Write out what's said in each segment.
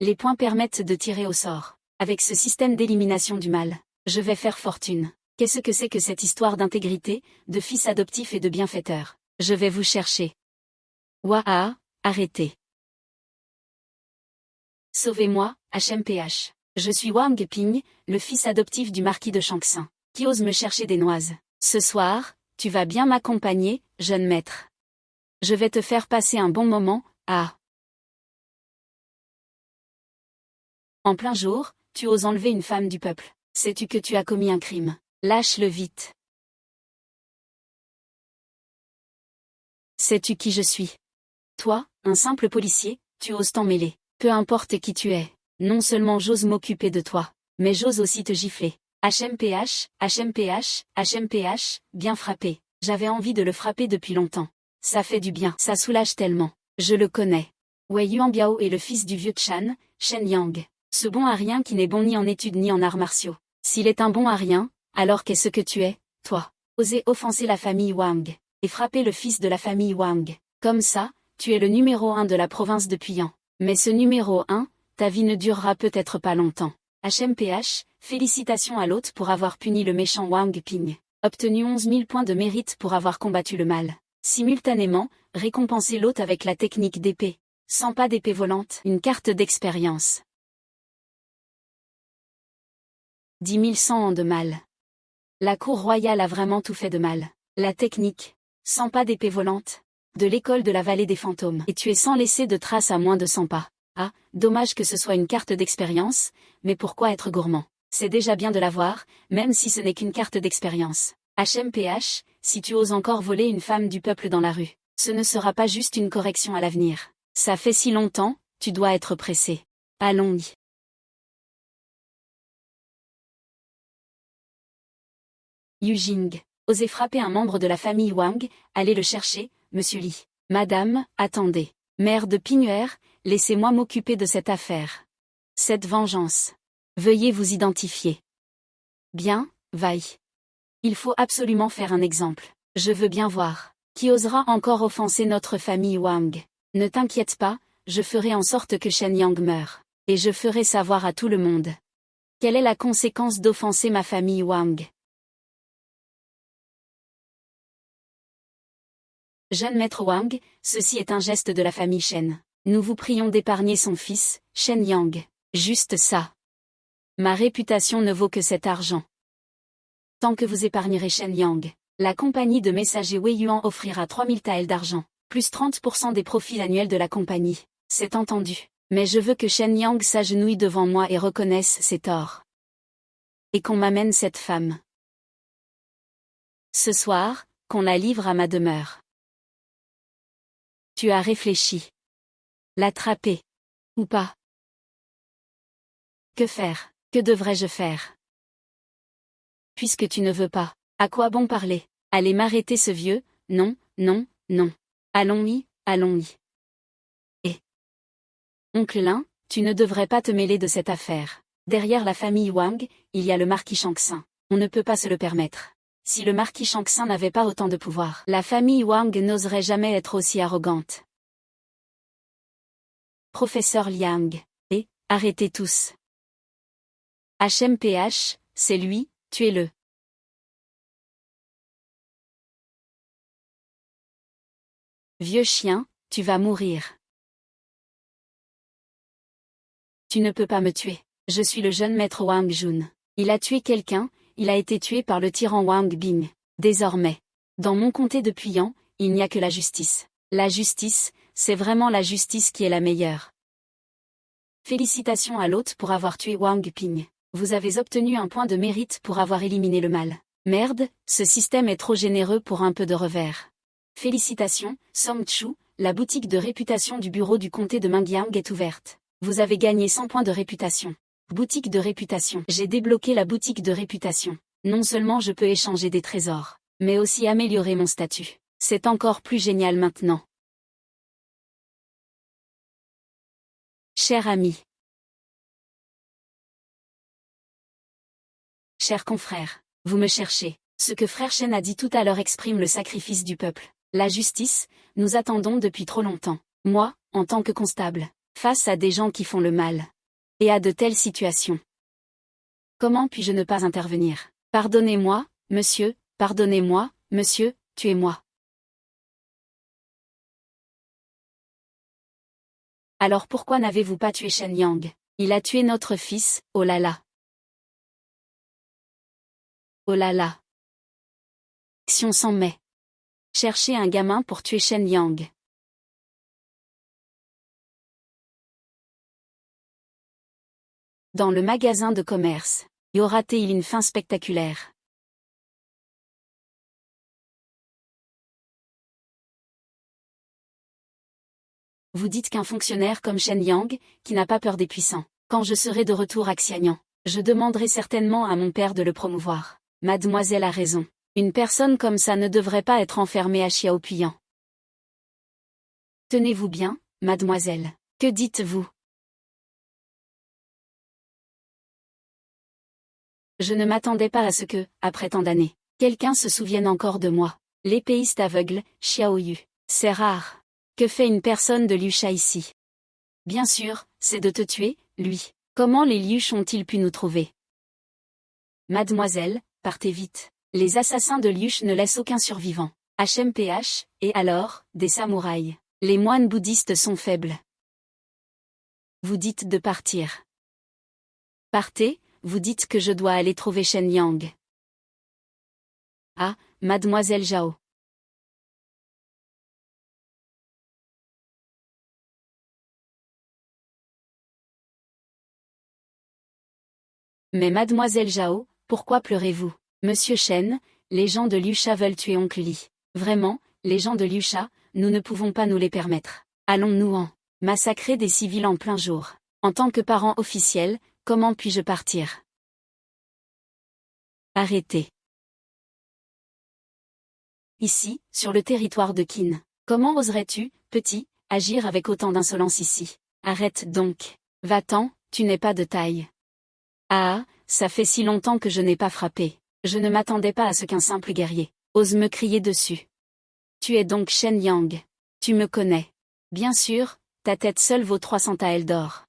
Les points permettent de tirer au sort. Avec ce système d'élimination du mal, je vais faire fortune. Qu'est-ce que c'est que cette histoire d'intégrité, de fils adoptif et de bienfaiteur? Je vais vous chercher. Ouah, arrêtez. Sauvez-moi, HMPH. Je suis Wang Ping, le fils adoptif du marquis de Shangxin, qui ose me chercher des noises. Ce soir, tu vas bien m'accompagner, jeune maître. Je vais te faire passer un bon moment, ah. En plein jour, tu oses enlever une femme du peuple. Sais-tu que tu as commis un crime? Lâche-le vite. Sais-tu qui je suis? Toi, un simple policier, tu oses t'en mêler. Peu importe qui tu es. Non seulement j'ose m'occuper de toi, mais j'ose aussi te gifler. HMPH, HMPH, HMPH, bien frappé. J'avais envie de le frapper depuis longtemps. Ça fait du bien, ça soulage tellement. Je le connais. Wei Yuanbiao est le fils du vieux Chan, Shen Yang. Ce bon à rien qui n'est bon ni en études ni en arts martiaux. S'il est un bon à rien, alors qu'est-ce que tu es, toi? Oser offenser la famille Wang, et frapper le fils de la famille Wang. Comme ça, tu es le numéro 1 de la province de Puyan. Mais ce numéro 1, ta vie ne durera peut-être pas longtemps. HMPH, félicitations à l'hôte pour avoir puni le méchant Wang Ping. Obtenu 11 000 points de mérite pour avoir combattu le mal. Simultanément, récompenser l'hôte avec la technique d'épée. Sans pas d'épée volante, une carte d'expérience. 10 100 ans de mal. La cour royale a vraiment tout fait de mal. La technique, sans pas d'épée volante, de l'école de la vallée des fantômes. Et tu es sans laisser de traces à moins de 100 pas. Ah, dommage que ce soit une carte d'expérience, mais pourquoi être gourmand? C'est déjà bien de l'avoir, même si ce n'est qu'une carte d'expérience. HMPH, si tu oses encore voler une femme du peuple dans la rue, ce ne sera pas juste une correction à l'avenir. Ça fait si longtemps, tu dois être pressé. Allons-y. Yu Jing, osez frapper un membre de la famille Wang, allez le chercher, monsieur Li. Madame, attendez. Mère de Ping'er, laissez-moi m'occuper de cette affaire. Cette vengeance. Veuillez vous identifier. Bien, vaille. Il faut absolument faire un exemple. Je veux bien voir. Qui osera encore offenser notre famille Wang? Ne t'inquiète pas, je ferai en sorte que Shen Yang meure. Et je ferai savoir à tout le monde. Quelle est la conséquence d'offenser ma famille Wang? Jeune maître Wang, ceci est un geste de la famille Shen. Nous vous prions d'épargner son fils, Shen Yang. Juste ça. Ma réputation ne vaut que cet argent. Tant que vous épargnerez Shen Yang, la compagnie de messagers Wei Yuan offrira 3000 taels d'argent, plus 30% des profits annuels de la compagnie. C'est entendu. Mais je veux que Shen Yang s'agenouille devant moi et reconnaisse ses torts. Et qu'on m'amène cette femme. Ce soir, qu'on la livre à ma demeure. Tu as réfléchi. L'attraper. Ou pas? Que faire? Que devrais-je faire? Puisque tu ne veux pas, à quoi bon parler? Allez m'arrêter ce vieux, non, non, non. Allons-y, allons-y. Et oncle Lin, tu ne devrais pas te mêler de cette affaire. Derrière la famille Wang, il y a le marquis Shangxin. On ne peut pas se le permettre. Si le marquis Shangxin n'avait pas autant de pouvoir, la famille Wang n'oserait jamais être aussi arrogante. Professeur Liang. Et, arrêtez tous. HMPH, c'est lui, tuez-le. Vieux chien, tu vas mourir. Tu ne peux pas me tuer. Je suis le jeune maître Wang Jun. Il a tué quelqu'un, il a été tué par le tyran Wang Bing. Désormais, dans mon comté de Puyan, il n'y a que la justice. La justice, c'est vraiment la justice qui est la meilleure. Félicitations à l'hôte pour avoir tué Wang Ping. Vous avez obtenu un point de mérite pour avoir éliminé le mal. Merde, ce système est trop généreux pour un peu de revers. Félicitations, Song Chu, la boutique de réputation du bureau du comté de Mengyang est ouverte. Vous avez gagné 100 points de réputation. Boutique de réputation. J'ai débloqué la boutique de réputation. Non seulement je peux échanger des trésors, mais aussi améliorer mon statut. C'est encore plus génial maintenant. Cher ami. Cher confrère, vous me cherchez. Ce que frère Shen a dit tout à l'heure exprime le sacrifice du peuple. La justice, nous attendons depuis trop longtemps. Moi, en tant que constable, face à des gens qui font le mal. Et à de telles situations. Comment puis-je ne pas intervenir? Pardonnez-moi, monsieur, tuez-moi. Alors pourquoi n'avez-vous pas tué Shen Yang? Il a tué notre fils, oh là là. Oh là là. Action sans mais. Cherchez un gamin pour tuer Shen Yang. Dans le magasin de commerce, y aura-t-il une fin spectaculaire? Vous dites qu'un fonctionnaire comme Shen Yang, qui n'a pas peur des puissants, quand je serai de retour à Xianyang, je demanderai certainement à mon père de le promouvoir. Mademoiselle a raison. Une personne comme ça ne devrait pas être enfermée à Xiaopuyan. Tenez-vous bien, mademoiselle. Que dites-vous? Je ne m'attendais pas à ce que, après tant d'années, quelqu'un se souvienne encore de moi. L'épéiste aveugle, Xiao Yu. C'est rare. Que fait une personne de Liusha ici? Bien sûr, c'est de te tuer, lui. Comment les Liush ont-ils pu nous trouver? Mademoiselle, partez vite. Les assassins de Liush ne laissent aucun survivant. HMPH, et alors, des samouraïs. Les moines bouddhistes sont faibles. Vous dites de partir. Partez, vous dites que je dois aller trouver Shen Yang. Ah, mademoiselle Zhao. Mais mademoiselle Zhao, pourquoi pleurez-vous? Monsieur Shen, les gens de Liusha veulent tuer oncle Li. Vraiment, les gens de Liusha, nous ne pouvons pas nous les permettre. Allons-nous en massacrer des civils en plein jour? En tant que parent officiel, comment puis-je partir? Arrêtez. Ici, sur le territoire de Qin. Comment oserais-tu, petit, agir avec autant d'insolence ici? Arrête donc. Va-t'en, tu n'es pas de taille. Ah, ça fait si longtemps que je n'ai pas frappé. Je ne m'attendais pas à ce qu'un simple guerrier ose me crier dessus. Tu es donc Shen Yang. Tu me connais. Bien sûr, ta tête seule vaut 300 taels d'or.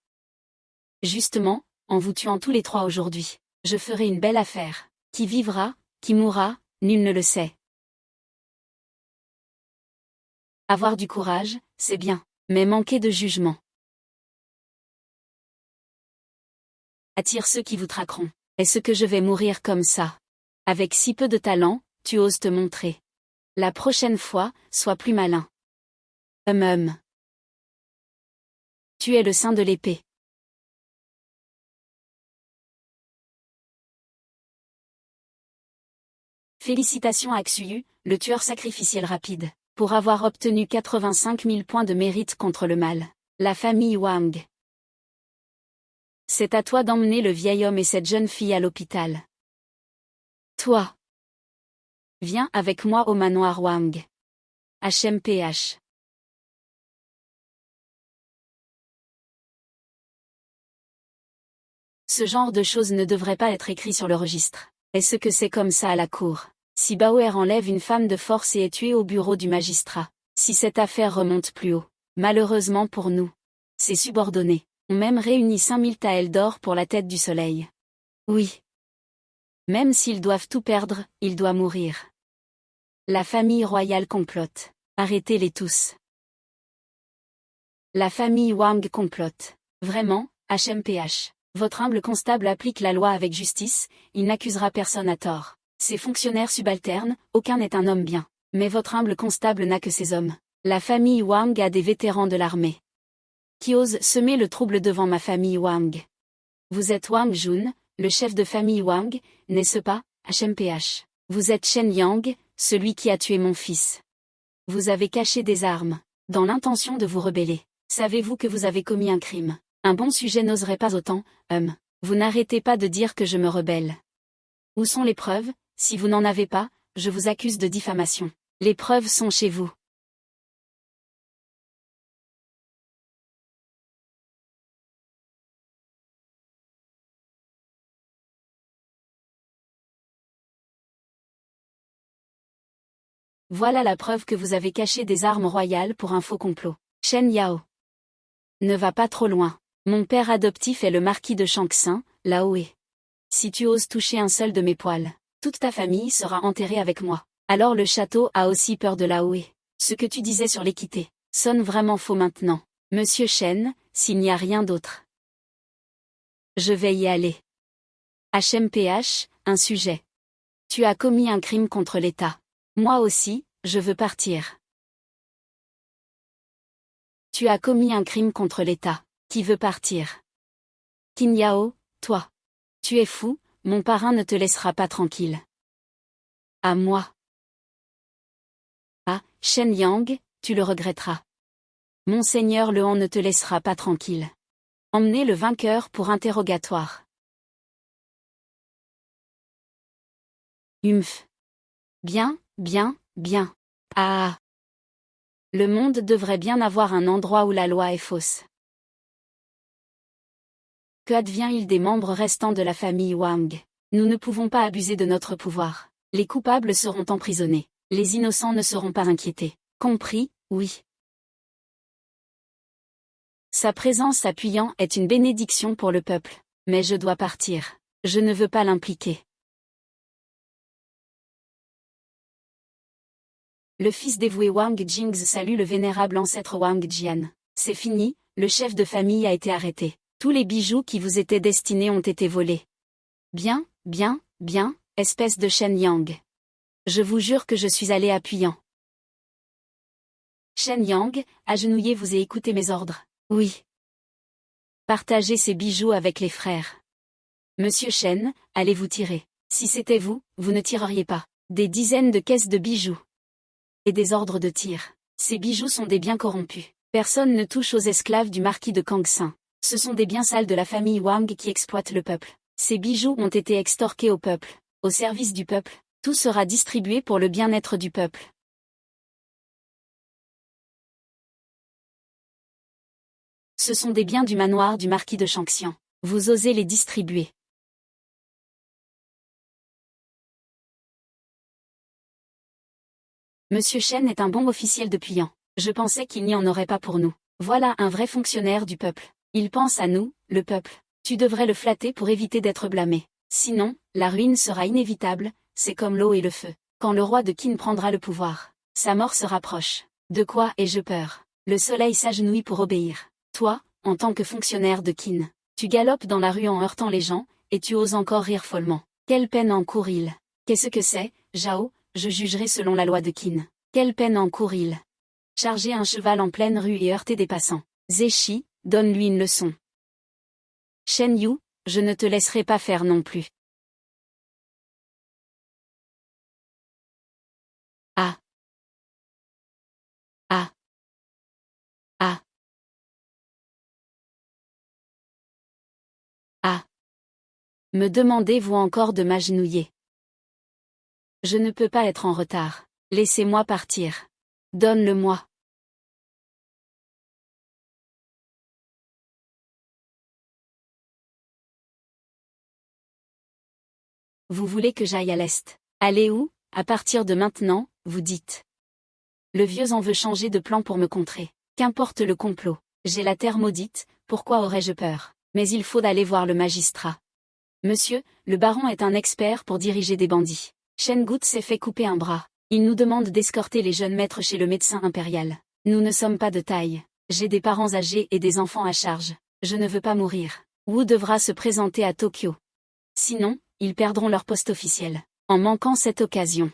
Justement, en vous tuant tous les trois aujourd'hui, je ferai une belle affaire. Qui vivra, qui mourra, nul ne le sait. Avoir du courage, c'est bien, mais manquer de jugement attire ceux qui vous traqueront. Est-ce que je vais mourir comme ça? Avec si peu de talent, tu oses te montrer. La prochaine fois, sois plus malin. Tu es le saint de l'épée. Félicitations à Xu, le tueur sacrificiel rapide, pour avoir obtenu 85 000 points de mérite contre le mal. La famille Wang. C'est à toi d'emmener le vieil homme et cette jeune fille à l'hôpital. Toi. Viens avec moi au manoir Wang. HMPH. Ce genre de choses ne devrait pas être écrit sur le registre. Est-ce que c'est comme ça à la cour? Si Bauer enlève une femme de force et est tuée au bureau du magistrat. Si cette affaire remonte plus haut. Malheureusement pour nous. Ses subordonnés ont même réuni 5000 taels d'or pour la tête du soleil. Oui. Même s'ils doivent tout perdre, il doit mourir. La famille royale complote. Arrêtez-les tous. La famille Wang complote. Vraiment, HMPH. Votre humble constable applique la loi avec justice, il n'accusera personne à tort. Ses fonctionnaires subalternes, aucun n'est un homme bien. Mais votre humble constable n'a que ses hommes. La famille Wang a des vétérans de l'armée. Qui ose semer le trouble devant ma famille Wang? Vous êtes Wang Jun, le chef de famille Wang, n'est-ce pas, HMPH? Vous êtes Shen Yang, celui qui a tué mon fils. Vous avez caché des armes, dans l'intention de vous rebeller. Savez-vous que vous avez commis un crime? Un bon sujet n'oserait pas autant, Vous n'arrêtez pas de dire que je me rebelle. Où sont les preuves? Si vous n'en avez pas, je vous accuse de diffamation. Les preuves sont chez vous. Voilà la preuve que vous avez caché des armes royales pour un faux complot. Shen Yao. Ne va pas trop loin. Mon père adoptif est le marquis de Shanksin, Laoé. Si tu oses toucher un seul de mes poils, toute ta famille sera enterrée avec moi. Alors le château a aussi peur de Laoé. Ce que tu disais sur l'équité sonne vraiment faux maintenant. Monsieur Shen, s'il n'y a rien d'autre. Je vais y aller. HMPH, un sujet. Tu as commis un crime contre l'État. Moi aussi, je veux partir. Tu as commis un crime contre l'État. Qui veut partir? Qin Yao, toi. Tu es fou, mon parrain ne te laissera pas tranquille. À moi. Ah, Shen Yang, tu le regretteras. Monseigneur Le Han ne te laissera pas tranquille. Emmenez le vainqueur pour interrogatoire. Humph. Bien, bien, bien. Ah. Le monde devrait bien avoir un endroit où la loi est fausse. Qu'advient-il des membres restants de la famille Wang? Nous ne pouvons pas abuser de notre pouvoir. Les coupables seront emprisonnés. Les innocents ne seront pas inquiétés. Compris, oui. Sa présence appuyant est une bénédiction pour le peuple. Mais je dois partir. Je ne veux pas l'impliquer. Le fils dévoué Wang Jing salue le vénérable ancêtre Wang Jian. C'est fini, le chef de famille a été arrêté. Tous les bijoux qui vous étaient destinés ont été volés. Bien, bien, bien, espèce de Shen Yang. Je vous jure que je suis allé appuyant. Shen Yang, agenouillez-vous et écoutez mes ordres. Oui. Partagez ces bijoux avec les frères. Monsieur Shen, allez vous tirer. Si c'était vous, vous ne tireriez pas. Des dizaines de caisses de bijoux. Et des ordres de tir. Ces bijoux sont des biens corrompus. Personne ne touche aux esclaves du marquis de Kangxin. Ce sont des biens sales de la famille Wang qui exploitent le peuple. Ces bijoux ont été extorqués au peuple, au service du peuple. Tout sera distribué pour le bien-être du peuple. Ce sont des biens du manoir du marquis de Shangxian. Vous osez les distribuer. Monsieur Shen est un bon officiel de Puyan. Je pensais qu'il n'y en aurait pas pour nous. Voilà un vrai fonctionnaire du peuple. Il pense à nous, le peuple. Tu devrais le flatter pour éviter d'être blâmé. Sinon, la ruine sera inévitable, c'est comme l'eau et le feu. Quand le roi de Qin prendra le pouvoir, sa mort se rapproche. De quoi ai-je peur? Le soleil s'agenouille pour obéir. Toi, en tant que fonctionnaire de Qin, tu galopes dans la rue en heurtant les gens, et tu oses encore rire follement. Quelle peine encourt-il? Qu'est-ce que c'est, Zhao? Je jugerai selon la loi de Qin. Quelle peine encourt-il? Charger un cheval en pleine rue et heurter des passants. Zéchi, donne-lui une leçon. Shen Yu, je ne te laisserai pas faire non plus. Ah. Ah. Ah. Ah. Me demandez-vous encore de m'agenouiller? Je ne peux pas être en retard. Laissez-moi partir. Donne-le-moi. Vous voulez que j'aille à l'est? Allez où? À partir de maintenant, vous dites. Le vieux en veut changer de plan pour me contrer. Qu'importe le complot. J'ai la terre maudite, pourquoi aurais-je peur? Mais il faut aller voir le magistrat. Monsieur, le baron est un expert pour diriger des bandits. Shen Gut s'est fait couper un bras. Il nous demande d'escorter les jeunes maîtres chez le médecin impérial. Nous ne sommes pas de taille. J'ai des parents âgés et des enfants à charge. Je ne veux pas mourir. Wu devra se présenter à Tokyo. Sinon, ils perdront leur poste officiel. En manquant cette occasion.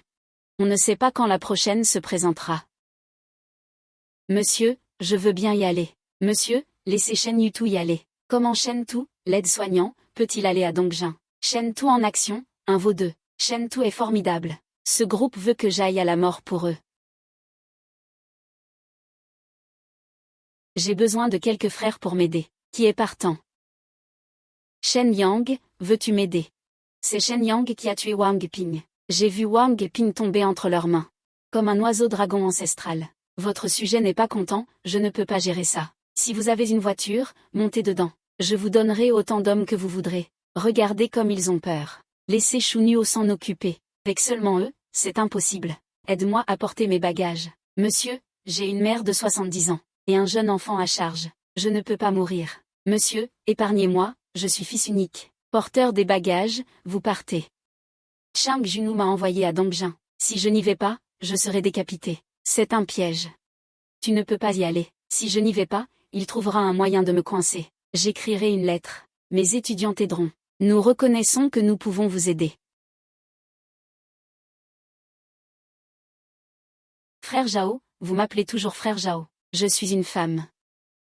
On ne sait pas quand la prochaine se présentera. Monsieur, je veux bien y aller. Monsieur, laissez Shen Yutu y aller. Comment Shen Tu, l'aide-soignant, peut-il aller à Dongjin? Shen Tu en action, un vaut deux. Shen Tu est formidable. Ce groupe veut que j'aille à la mort pour eux. J'ai besoin de quelques frères pour m'aider. Qui est partant? Shen Yang, veux-tu m'aider? C'est Shen Yang qui a tué Wang Ping. J'ai vu Wang Ping tomber entre leurs mains. Comme un oiseau dragon ancestral. Votre sujet n'est pas content, je ne peux pas gérer ça. Si vous avez une voiture, montez dedans. Je vous donnerai autant d'hommes que vous voudrez. Regardez comme ils ont peur. Laissez Shunyo s'en occuper. Avec seulement eux, c'est impossible. Aide-moi à porter mes bagages. Monsieur, j'ai une mère de 70 ans. Et un jeune enfant à charge. Je ne peux pas mourir. Monsieur, épargnez-moi, je suis fils unique. Porteur des bagages, vous partez. Chang Junou m'a envoyé à Dongjin. Si je n'y vais pas, je serai décapité. C'est un piège. Tu ne peux pas y aller. Si je n'y vais pas, il trouvera un moyen de me coincer. J'écrirai une lettre. Mes étudiants t'aideront. Nous reconnaissons que nous pouvons vous aider. Frère Zhao, vous m'appelez toujours Frère Zhao. Je suis une femme.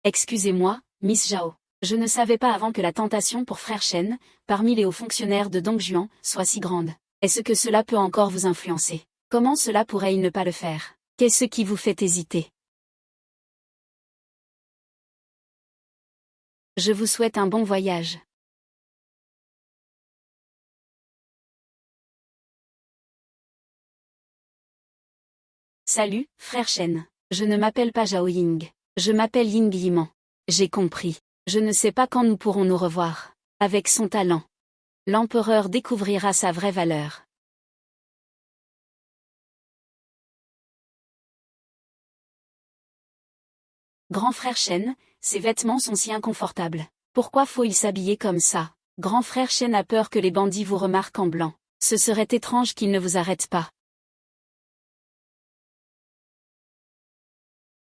Excusez-moi, Miss Zhao. Je ne savais pas avant que la tentation pour Frère Shen, parmi les hauts fonctionnaires de Dongjuan, soit si grande. Est-ce que cela peut encore vous influencer? Comment cela pourrait-il ne pas le faire? Qu'est-ce qui vous fait hésiter? Je vous souhaite un bon voyage. Salut, Frère Shen. Je ne m'appelle pas Zhao Ying. Je m'appelle Ying Yiman. J'ai compris. Je ne sais pas quand nous pourrons nous revoir. Avec son talent, l'empereur découvrira sa vraie valeur. Grand frère Shen, ses vêtements sont si inconfortables. Pourquoi faut-il s'habiller comme ça? Grand frère Shen a peur que les bandits vous remarquent en blanc. Ce serait étrange qu'ils ne vous arrêtent pas.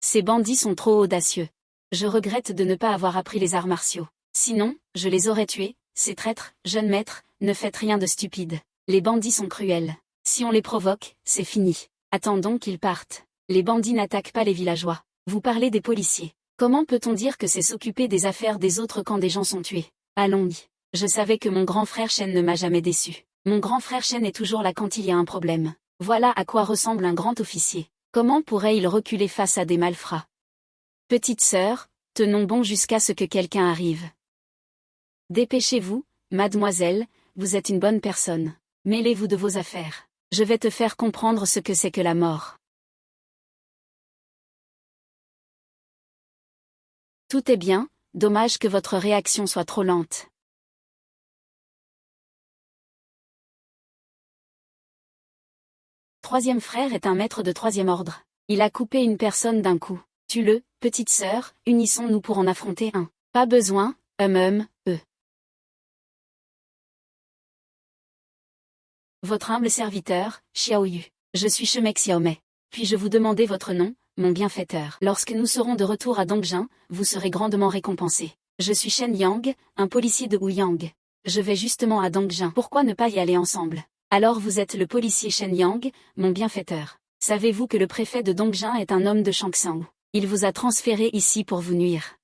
Ces bandits sont trop audacieux. Je regrette de ne pas avoir appris les arts martiaux. Sinon, je les aurais tués. Ces traîtres, jeune maître, ne faites rien de stupide. Les bandits sont cruels. Si on les provoque, c'est fini. Attendons qu'ils partent. Les bandits n'attaquent pas les villageois. Vous parlez des policiers. Comment peut-on dire que c'est s'occuper des affaires des autres quand des gens sont tués? Allons-y. Je savais que mon grand frère Shen ne m'a jamais déçu. Mon grand frère Shen est toujours là quand il y a un problème. Voilà à quoi ressemble un grand officier. Comment pourrait-il reculer face à des malfrats? Petite sœur, tenons bon jusqu'à ce que quelqu'un arrive. Dépêchez-vous, mademoiselle, vous êtes une bonne personne. Mêlez-vous de vos affaires. Je vais te faire comprendre ce que c'est que la mort. Tout est bien, dommage que votre réaction soit trop lente. Troisième frère est un maître de troisième ordre. Il a coupé une personne d'un coup. Tue-le, petite sœur, unissons-nous pour en affronter un. Pas besoin, Votre humble serviteur, Xiao Yu. Je suis Shemek Xiaomei. Puis-je vous demander votre nom, mon bienfaiteur? Lorsque nous serons de retour à Dongjin, vous serez grandement récompensé. Je suis Shen Yang, un policier de Wuyang. Je vais justement à Dongjin. Pourquoi ne pas y aller ensemble? Alors vous êtes le policier Shen Yang, mon bienfaiteur. Savez-vous que le préfet de Dongjin est un homme de Changsang? Il vous a transféré ici pour vous nuire.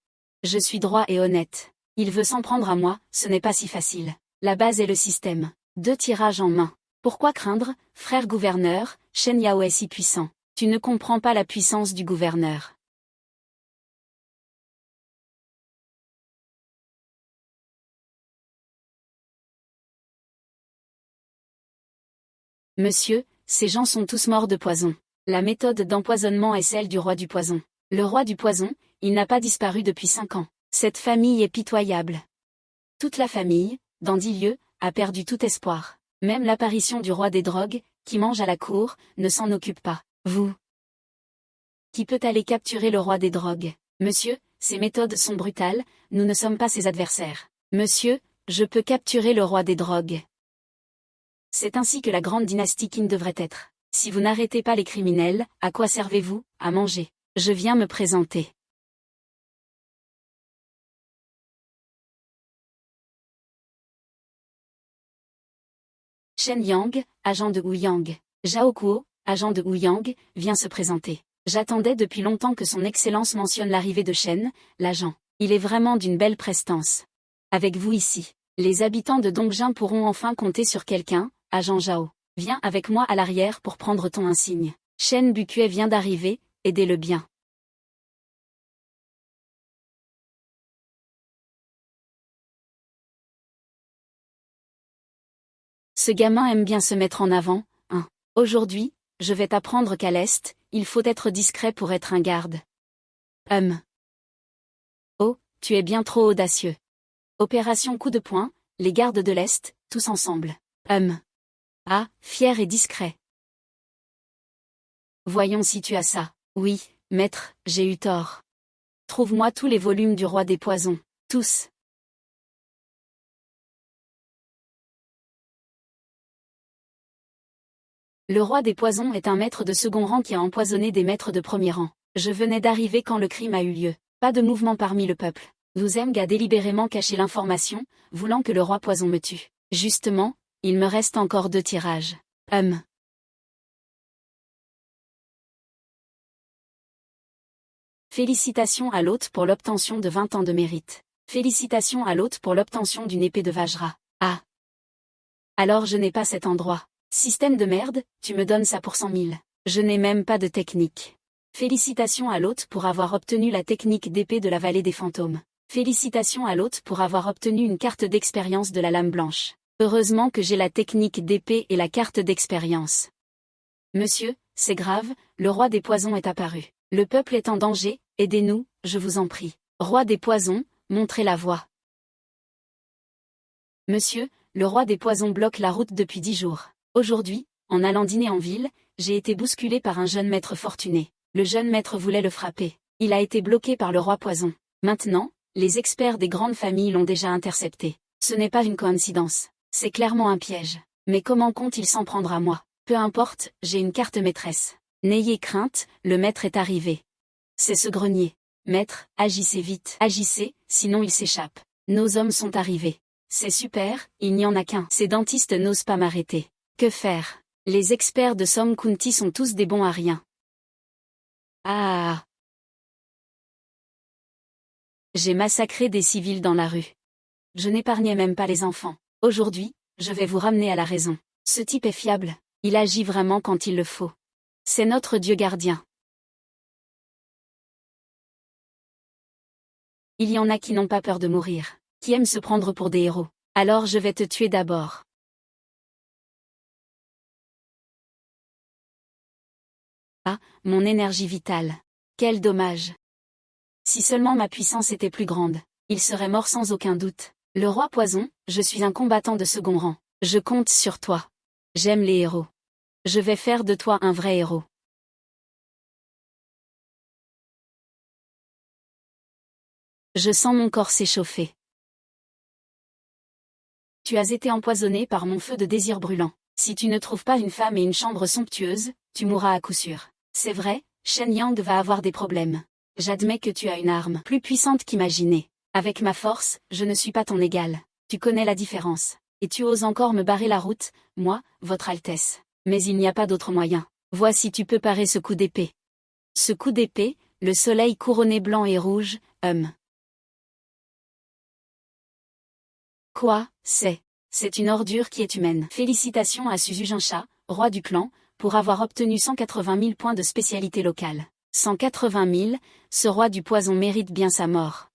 Je suis droit et honnête. Il veut s'en prendre à moi, ce n'est pas si facile. La base est le système. 2 tirages en main. Pourquoi craindre, frère gouverneur? Shen Yao est si puissant. Tu ne comprends pas la puissance du gouverneur. Monsieur, ces gens sont tous morts de poison. La méthode d'empoisonnement est celle du roi du poison. Le roi du poison, il n'a pas disparu depuis 5 ans. Cette famille est pitoyable. Toute la famille, dans 10 lieues, a perdu tout espoir. Même l'apparition du roi des drogues, qui mange à la cour, ne s'en occupe pas. Vous, qui peut aller capturer le roi des drogues? Monsieur, ces méthodes sont brutales, nous ne sommes pas ses adversaires. Monsieur, je peux capturer le roi des drogues. C'est ainsi que la grande dynastie Qin devrait être. Si vous n'arrêtez pas les criminels, à quoi servez-vous? À manger. Je viens me présenter. Shen Yang, agent de Wuyang. Zhao Kuo, agent de Wuyang, vient se présenter. J'attendais depuis longtemps que son Excellence mentionne l'arrivée de Shen, l'agent. Il est vraiment d'une belle prestance. Avec vous ici, les habitants de Dongjin pourront enfin compter sur quelqu'un, agent Zhao. Viens avec moi à l'arrière pour prendre ton insigne. Shen Bukue vient d'arriver, aidez-le bien. Ce gamin aime bien se mettre en avant, hein. Aujourd'hui, je vais t'apprendre qu'à l'Est, il faut être discret pour être un garde. Oh, tu es bien trop audacieux. Opération coup de poing, les gardes de l'Est, tous ensemble. Ah, fier et discret. Voyons si tu as ça. Oui, maître, j'ai eu tort. Trouve-moi tous les volumes du Roi des Poisons. Tous. Le Roi des Poisons est un maître de second rang qui a empoisonné des maîtres de premier rang. Je venais d'arriver quand le crime a eu lieu. Pas de mouvement parmi le peuple. Luzemg a délibérément caché l'information, voulant que le Roi Poison me tue. Justement, il me reste encore 2 tirages. Félicitations à l'hôte pour l'obtention de 20 ans de mérite. Félicitations à l'hôte pour l'obtention d'une épée de Vajra. Ah. Alors je n'ai pas cet endroit. Système de merde, tu me donnes ça pour 100 000. Je n'ai même pas de technique. Félicitations à l'hôte pour avoir obtenu la technique d'épée de la vallée des fantômes. Félicitations à l'hôte pour avoir obtenu une carte d'expérience de la lame blanche. Heureusement que j'ai la technique d'épée et la carte d'expérience. Monsieur, c'est grave, le Roi des Poisons est apparu. Le peuple est en danger, aidez-nous, je vous en prie. Roi des Poisons, montrez la voie. Monsieur, le Roi des Poisons bloque la route depuis 10 jours. Aujourd'hui, en allant dîner en ville, j'ai été bousculé par un jeune maître fortuné. Le jeune maître voulait le frapper. Il a été bloqué par le Roi Poison. Maintenant, les experts des grandes familles l'ont déjà intercepté. Ce n'est pas une coïncidence. C'est clairement un piège. Mais comment compte-il s'en prendre à moi? Peu importe, j'ai une carte maîtresse. N'ayez crainte, le maître est arrivé. C'est ce grenier. Maître, agissez vite. Agissez, sinon il s'échappe. Nos hommes sont arrivés. C'est super, il n'y en a qu'un. Ces dentistes n'osent pas m'arrêter. Que faire? Les experts de Som Kunti sont tous des bons à rien. Ah. J'ai massacré des civils dans la rue. Je n'épargnais même pas les enfants. Aujourd'hui, je vais vous ramener à la raison. Ce type est fiable. Il agit vraiment quand il le faut. C'est notre Dieu gardien. Il y en a qui n'ont pas peur de mourir, qui aiment se prendre pour des héros. Alors je vais te tuer d'abord. Ah, mon énergie vitale. Quel dommage. Si seulement ma puissance était plus grande, il serait mort sans aucun doute. Le Roi Poison, je suis un combattant de second rang. Je compte sur toi. J'aime les héros. Je vais faire de toi un vrai héros. Je sens mon corps s'échauffer. Tu as été empoisonné par mon feu de désir brûlant. Si tu ne trouves pas une femme et une chambre somptueuse, tu mourras à coup sûr. C'est vrai, Shen Yang va avoir des problèmes. J'admets que tu as une arme plus puissante qu'imaginée. Avec ma force, je ne suis pas ton égal. Tu connais la différence. Et tu oses encore me barrer la route, moi, votre Altesse. Mais il n'y a pas d'autre moyen. Vois si tu peux parer ce coup d'épée. Ce coup d'épée, le soleil couronné blanc et rouge, Quoi, c'est une ordure qui est humaine. Félicitations à Suzu Jinsha, roi du clan, pour avoir obtenu 180 000 points de spécialité locale. 180 000, ce roi du poison mérite bien sa mort.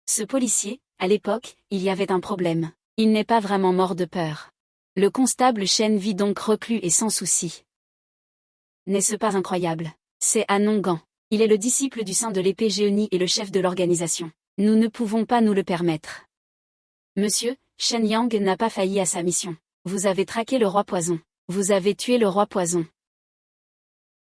Ce policier, à l'époque, il y avait un problème. Il n'est pas vraiment mort de peur. Le constable Shen vit donc reclus et sans souci. N'est-ce pas incroyable? C'est Anon Gan. Il est le disciple du saint de l'épée Géonie et le chef de l'organisation. Nous ne pouvons pas nous le permettre. Monsieur, Shen Yang n'a pas failli à sa mission. Vous avez traqué le Roi Poison. Vous avez tué le Roi Poison.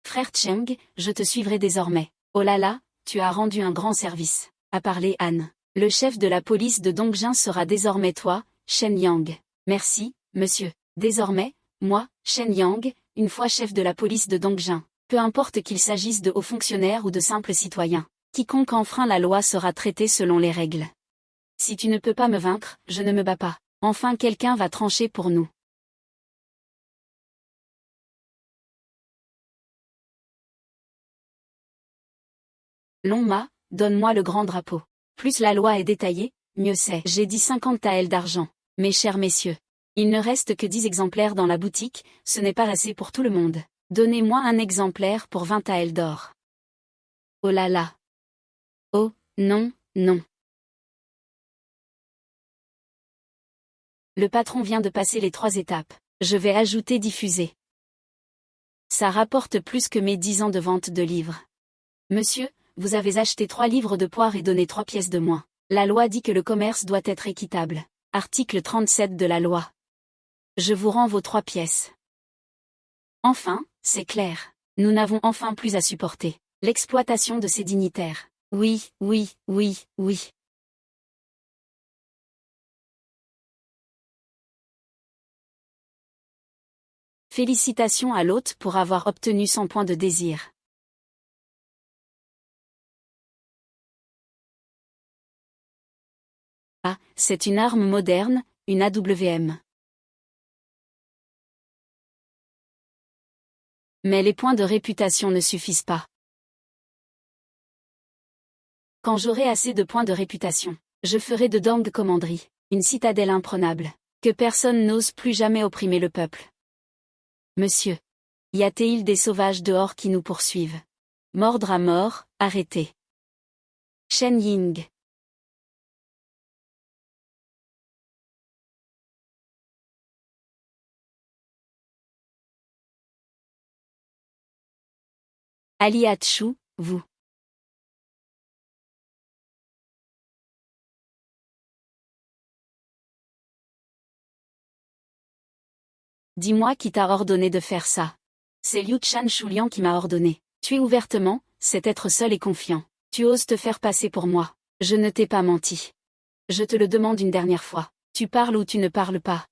Frère Cheng, je te suivrai désormais. Oh là là, tu as rendu un grand service, a parlé Han. Le chef de la police de Dongjin sera désormais toi, Shen Yang. Merci, monsieur. Désormais, moi, Shen Yang, une fois chef de la police de Dongjin. Peu importe qu'il s'agisse de hauts fonctionnaires ou de simples citoyens. Quiconque enfreint la loi sera traité selon les règles. Si tu ne peux pas me vaincre, je ne me bats pas. Enfin quelqu'un va trancher pour nous. Longma, donne-moi le grand drapeau. Plus la loi est détaillée, mieux c'est. J'ai dit 50 taels d'argent. Mes chers messieurs. Il ne reste que 10 exemplaires dans la boutique, ce n'est pas assez pour tout le monde. Donnez-moi un exemplaire pour 20 taels d'or. Oh là là. Oh, non, non. Le patron vient de passer les 3 étapes. Je vais ajouter diffuser. Ça rapporte plus que mes 10 ans de vente de livres. Monsieur, vous avez acheté 3 livres de poire et donné 3 pièces de moins. La loi dit que le commerce doit être équitable. Article 37 de la loi. Je vous rends vos 3 pièces. Enfin, c'est clair. Nous n'avons enfin plus à supporter. L'exploitation de ces dignitaires. Oui, oui, oui, oui. Félicitations à l'hôte pour avoir obtenu 100 points de désir. Ah, c'est une arme moderne, une AWM. Mais les points de réputation ne suffisent pas. Quand j'aurai assez de points de réputation, je ferai de Dang Commanderie une citadelle imprenable, que personne n'ose plus jamais opprimer le peuple. Monsieur, y a-t-il des sauvages dehors qui nous poursuivent? Mordre à mort, arrêtez. Shen Ying. Ali Hatshu, vous. Dis-moi qui t'a ordonné de faire ça. C'est Liu Chan Shuliang qui m'a ordonné. Tu es ouvertement, c'est être seul et confiant. Tu oses te faire passer pour moi. Je ne t'ai pas menti. Je te le demande une dernière fois. Tu parles ou tu ne parles pas.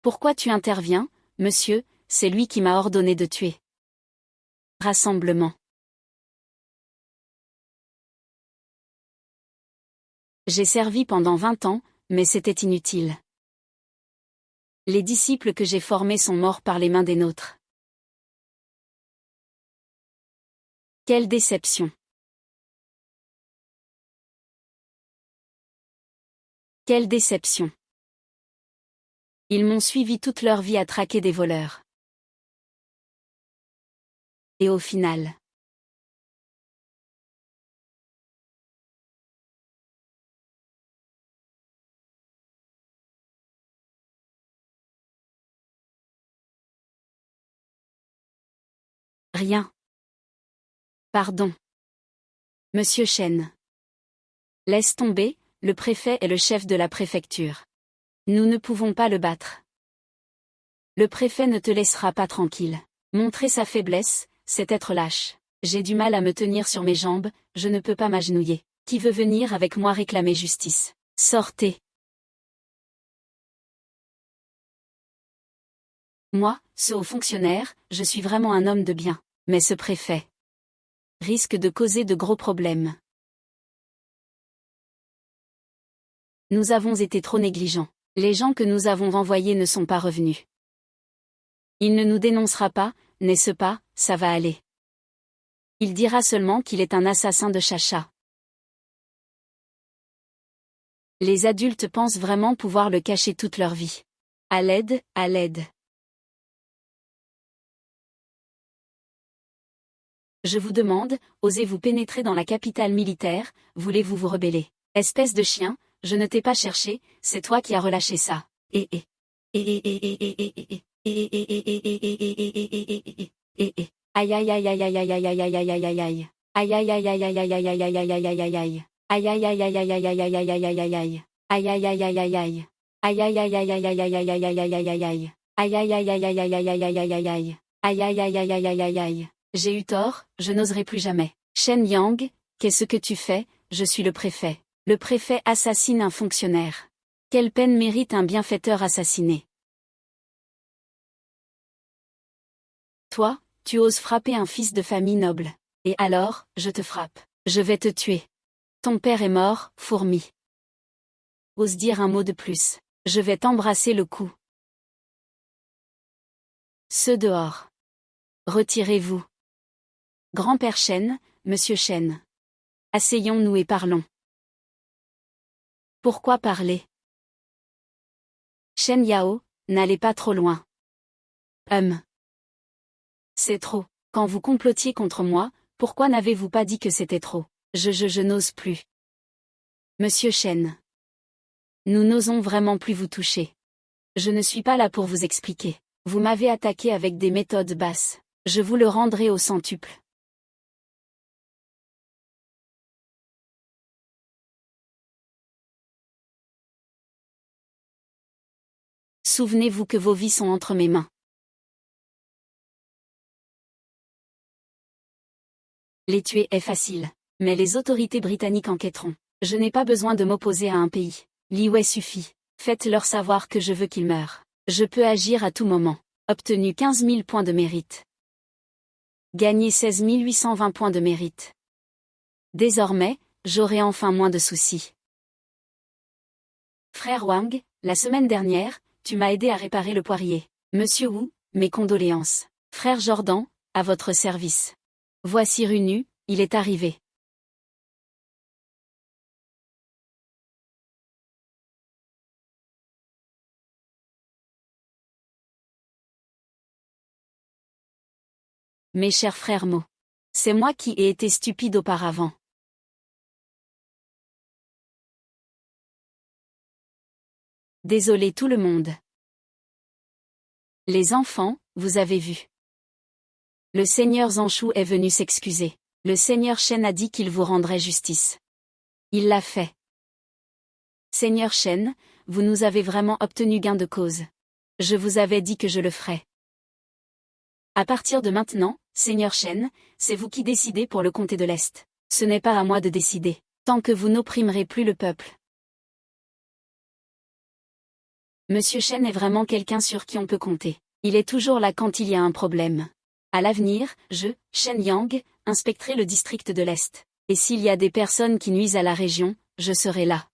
Pourquoi tu interviens, monsieur? C'est lui qui m'a ordonné de tuer. Rassemblement. J'ai servi pendant 20 ans, mais c'était inutile. Les disciples que j'ai formés sont morts par les mains des nôtres. Quelle déception. Quelle déception. Ils m'ont suivi toute leur vie à traquer des voleurs. Et au final. Rien. Pardon. Monsieur Chen. Laisse tomber, le préfet est le chef de la préfecture. Nous ne pouvons pas le battre. Le préfet ne te laissera pas tranquille. Montrer sa faiblesse, c'est être lâche. J'ai du mal à me tenir sur mes jambes, je ne peux pas m'agenouiller. Qui veut venir avec moi réclamer justice? Sortez. Moi, ce haut fonctionnaire, je suis vraiment un homme de bien. Mais ce préfet risque de causer de gros problèmes. Nous avons été trop négligents. Les gens que nous avons renvoyés ne sont pas revenus. Il ne nous dénoncera pas, n'est-ce pas? Ça va aller. Il dira seulement qu'il est un assassin de Chacha. Les adultes pensent vraiment pouvoir le cacher toute leur vie. À l'aide, à l'aide. Je vous demande, osez-vous pénétrer dans la capitale militaire, voulez-vous vous rebeller? Espèce de chien, je ne t'ai pas cherché, c'est toi qui as relâché ça. Aïe aïe aïe aïe aïe aïe aïe aïe aïe aïe aïe aïe aïe. Aïe aïe aïe aïe aïe aïe aïe aïe aïe aïe aïe aïe aïe. Aïe aïe aïe aïe aïe aïe aïe aïe aïe aïe aïe aïe. Aïe aïe aïe aïe aïe aïe. Aïe aïe aïe aïe aïe aïe aïe aïe aïe aïe aïe aïe aïe. Aïe aïe aïe aïe aïe aïe aïe aïe aïe aïe aïe. Aïe aïe aïe aïe aïe aïe aïe aïe. J'ai eu tort, je n'oserai plus jamais. Shen Yang, qu'est-ce que tu fais? Je suis le préfet. Le préfet assassine un fonctionnaire. Quelle peine mérite un bienfaiteur assassiné? Toi, tu oses frapper un fils de famille noble. Et alors, je te frappe. Je vais te tuer. Ton père est mort, fourmi. Ose dire un mot de plus. Je vais t'embrasser le cou. Ceux dehors. Retirez-vous. Grand-père Chen, monsieur Chen. Asseyons-nous et parlons. Pourquoi parler? Shen Yao, n'allez pas trop loin. C'est trop. Quand vous complotiez contre moi, pourquoi n'avez-vous pas dit que c'était trop? Je n'ose plus. Monsieur Chen. Nous n'osons vraiment plus vous toucher. Je ne suis pas là pour vous expliquer. Vous m'avez attaqué avec des méthodes basses. Je vous le rendrai au centuple. Souvenez-vous que vos vies sont entre mes mains. Les tuer est facile. Mais les autorités britanniques enquêteront. Je n'ai pas besoin de m'opposer à un pays. Li Wei suffit. Faites-leur savoir que je veux qu'ils meurent. Je peux agir à tout moment. Obtenu 15 000 points de mérite. Gagné 16 820 points de mérite. Désormais, j'aurai enfin moins de soucis. Frère Wang, la semaine dernière, tu m'as aidé à réparer le poirier. Monsieur Wu, mes condoléances. Frère Jordan, à votre service. Voici Runu, il est arrivé. Mes chers frères Mo. C'est moi qui ai été stupide auparavant. Désolé tout le monde. Les enfants, vous avez vu. Le seigneur Zanchou est venu s'excuser. Le seigneur Shen a dit qu'il vous rendrait justice. Il l'a fait. Seigneur Shen, vous nous avez vraiment obtenu gain de cause. Je vous avais dit que je le ferais. À partir de maintenant, Seigneur Shen, c'est vous qui décidez pour le comté de l'Est. Ce n'est pas à moi de décider, tant que vous n'opprimerez plus le peuple. Monsieur Shen est vraiment quelqu'un sur qui on peut compter. Il est toujours là quand il y a un problème. À l'avenir, je, Shen Yang, inspecterai le district de l'Est. Et s'il y a des personnes qui nuisent à la région, je serai là.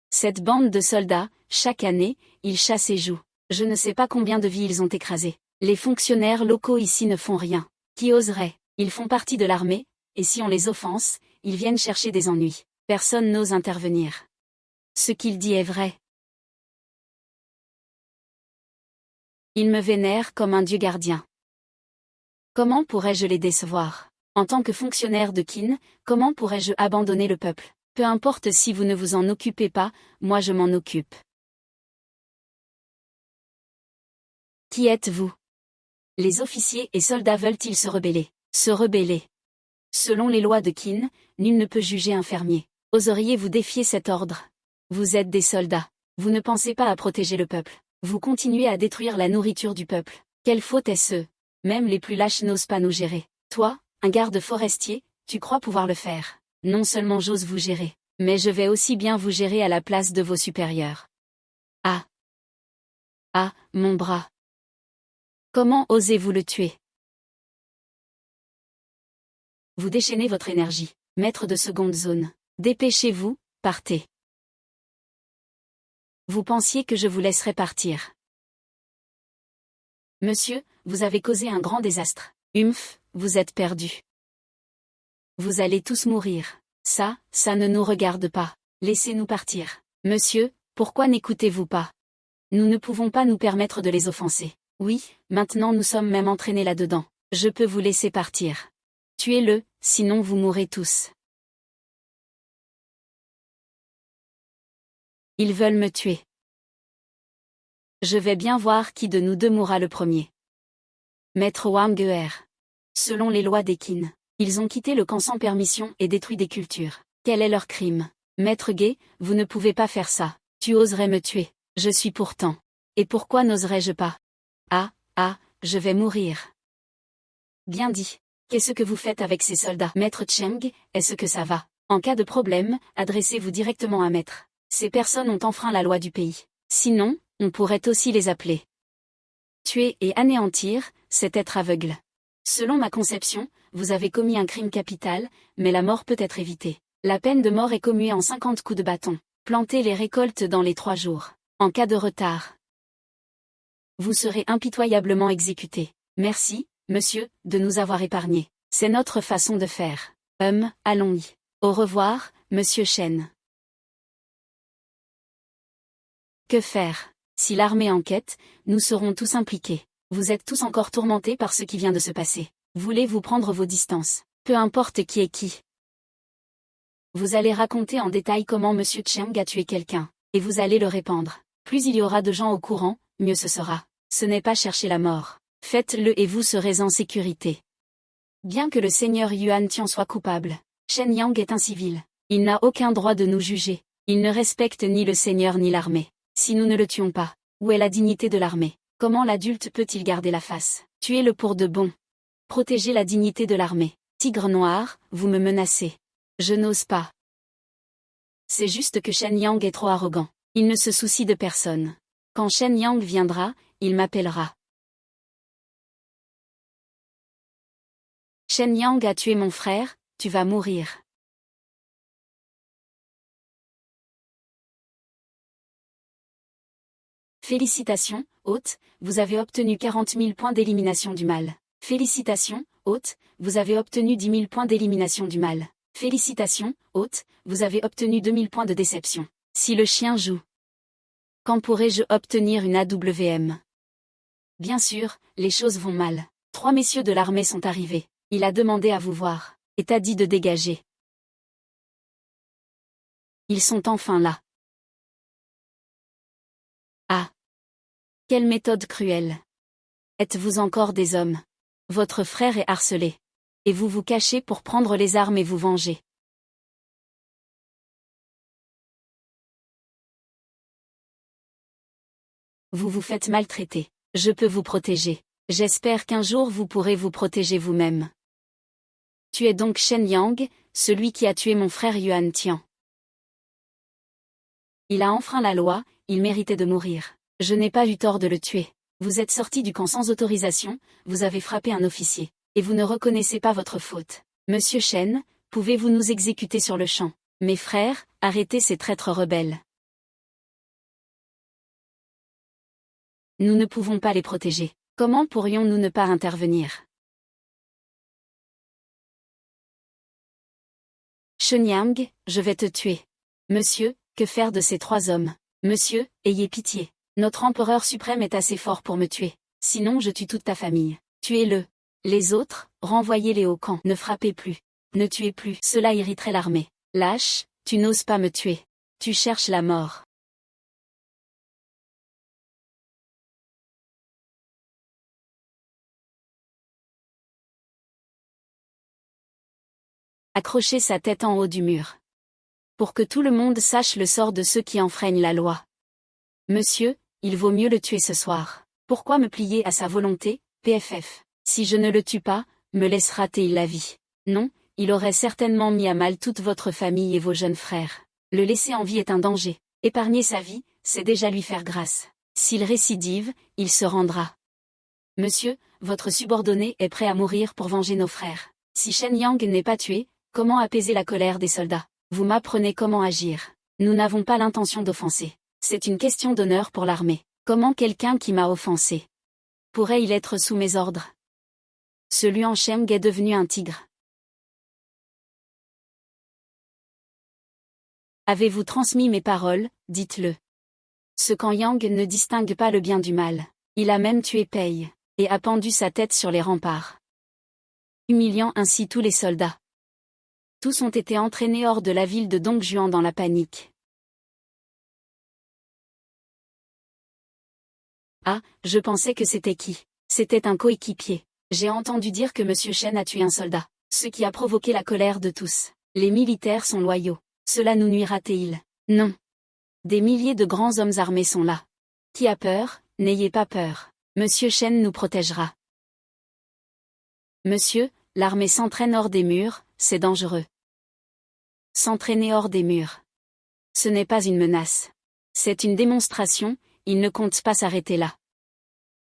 Cette bande de soldats, chaque année, ils chassent et jouent. Je ne sais pas combien de vies ils ont écrasées. Les fonctionnaires locaux ici ne font rien. Qui oserait? Ils font partie de l'armée, et si on les offense, ils viennent chercher des ennuis. Personne n'ose intervenir. Ce qu'il dit est vrai. Ils me vénèrent comme un dieu gardien. Comment pourrais-je les décevoir? En tant que fonctionnaire de Qin, comment pourrais-je abandonner le peuple? Peu importe si vous ne vous en occupez pas, moi je m'en occupe. Qui êtes-vous? Les officiers et soldats veulent-ils se rebeller? Se rebeller. Selon les lois de Qin, nul ne peut juger un fermier. Oseriez-vous défier cet ordre? Vous êtes des soldats. Vous ne pensez pas à protéger le peuple. Vous continuez à détruire la nourriture du peuple. Quelle faute est-ce? Même les plus lâches n'osent pas nous gérer. Toi, un garde forestier, tu crois pouvoir le faire. Non seulement j'ose vous gérer, mais je vais aussi bien vous gérer à la place de vos supérieurs. Ah! Ah, mon bras! Comment osez-vous le tuer? Vous déchaînez votre énergie. Maître de seconde zone. Dépêchez-vous, partez. Vous pensiez que je vous laisserais partir. Monsieur, vous avez causé un grand désastre. Humph, vous êtes perdu. Vous allez tous mourir. Ça ne nous regarde pas. Laissez-nous partir. Monsieur, pourquoi n'écoutez-vous pas? Nous ne pouvons pas nous permettre de les offenser. Oui, maintenant nous sommes même entraînés là-dedans. Je peux vous laisser partir. Tuez-le, sinon vous mourrez tous. Ils veulent me tuer. Je vais bien voir qui de nous deux mourra le premier. Maître Wang Geer. Selon les lois des Qin, ils ont quitté le camp sans permission et détruit des cultures. Quel est leur crime? Maître Ge, vous ne pouvez pas faire ça. Tu oserais me tuer. Je suis pourtant. Et pourquoi n'oserais-je pas? Ah, je vais mourir. Bien dit. Qu'est-ce que vous faites avec ces soldats? Maître Cheng, est-ce que ça va? En cas de problème, adressez-vous directement à Maître. Ces personnes ont enfreint la loi du pays. Sinon, on pourrait aussi les appeler. Tuer et anéantir, c'est être aveugle. Selon ma conception, vous avez commis un crime capital, mais la mort peut être évitée. La peine de mort est commuée en 50 coups de bâton. Plantez les récoltes dans les 3 jours. En cas de retard, vous serez impitoyablement exécuté. Merci, monsieur, de nous avoir épargnés. C'est notre façon de faire. Allons-y. Au revoir, monsieur Shen. Que faire? Si l'armée enquête, nous serons tous impliqués. Vous êtes tous encore tourmentés par ce qui vient de se passer. Voulez-vous prendre vos distances? Peu importe qui est qui. Vous allez raconter en détail comment monsieur Cheng a tué quelqu'un, et vous allez le répandre. Plus il y aura de gens au courant, mieux ce sera. Ce n'est pas chercher la mort. Faites-le et vous serez en sécurité. Bien que le seigneur Yuan Tian soit coupable, Shen Yang est un civil. Il n'a aucun droit de nous juger. Il ne respecte ni le seigneur ni l'armée. Si nous ne le tuons pas, où est la dignité de l'armée? Comment l'adulte peut-il garder la face? Tuez-le pour de bon. Protégez la dignité de l'armée. Tigre noir, vous me menacez. Je n'ose pas. C'est juste que Shen Yang est trop arrogant. Il ne se soucie de personne. Quand Shen Yang viendra, il m'appellera. Shen Yang a tué mon frère, tu vas mourir. Félicitations, hôte, vous avez obtenu 40 000 points d'élimination du mal. Félicitations, hôte, vous avez obtenu 10 000 points d'élimination du mal. Félicitations, hôte, vous avez obtenu 2 000 points de déception. Si le chien joue. Quand pourrai-je obtenir une AWM? Bien sûr, les choses vont mal. 3 messieurs de l'armée sont arrivés. Il a demandé à vous voir, et t'a dit de dégager. Ils sont enfin là. Ah! Quelle méthode cruelle! Êtes-vous encore des hommes? Votre frère est harcelé. Et vous vous cachez pour prendre les armes et vous venger. Vous vous faites maltraiter. Je peux vous protéger. J'espère qu'un jour vous pourrez vous protéger vous-même. Tu es donc Shen Yang, celui qui a tué mon frère Yuan Tian. Il a enfreint la loi, il méritait de mourir. Je n'ai pas eu tort de le tuer. Vous êtes sorti du camp sans autorisation, vous avez frappé un officier. Et vous ne reconnaissez pas votre faute. Monsieur Shen, pouvez-vous nous exécuter sur le champ? Mes frères, arrêtez ces traîtres rebelles. Nous ne pouvons pas les protéger. Comment pourrions-nous ne pas intervenir? Shen Yang, je vais te tuer. Monsieur, que faire de ces 3 hommes? Monsieur, ayez pitié. Notre empereur suprême est assez fort pour me tuer. Sinon je tue toute ta famille. Tuez-le. Les autres, renvoyez-les au camp. Ne frappez plus. Ne tuez plus. Cela irriterait l'armée. Lâche, tu n'oses pas me tuer. Tu cherches la mort. Accrochez sa tête en haut du mur. Pour que tout le monde sache le sort de ceux qui enfreignent la loi. Monsieur, il vaut mieux le tuer ce soir. Pourquoi me plier à sa volonté, PFF? Si je ne le tue pas, me laissera-t-il la vie? Non, il aurait certainement mis à mal toute votre famille et vos jeunes frères. Le laisser en vie est un danger. Épargner sa vie, c'est déjà lui faire grâce. S'il récidive, il se rendra. Monsieur, votre subordonné est prêt à mourir pour venger nos frères. Si Shen Yang n'est pas tué, comment apaiser la colère des soldats? Vous m'apprenez comment agir. Nous n'avons pas l'intention d'offenser. C'est une question d'honneur pour l'armée. Comment quelqu'un qui m'a offensé pourrait-il être sous mes ordres? Ce Luan Sheng est devenu un tigre. Avez-vous transmis mes paroles, dites-le. Ce Kan Yang ne distingue pas le bien du mal. Il a même tué Pei, et a pendu sa tête sur les remparts, humiliant ainsi tous les soldats. Tous ont été entraînés hors de la ville de Dongjuan dans la panique. Ah, je pensais que c'était qui? C'était un coéquipier. J'ai entendu dire que Monsieur Shen a tué un soldat, ce qui a provoqué la colère de tous. Les militaires sont loyaux. Cela nous nuira-t-il? Non. Des milliers de grands hommes armés sont là. Qui a peur? N'ayez pas peur. Monsieur Shen nous protégera. Monsieur, l'armée s'entraîne hors des murs, c'est dangereux. S'entraîner hors des murs. Ce n'est pas une menace. C'est une démonstration, il ne compte pas s'arrêter là.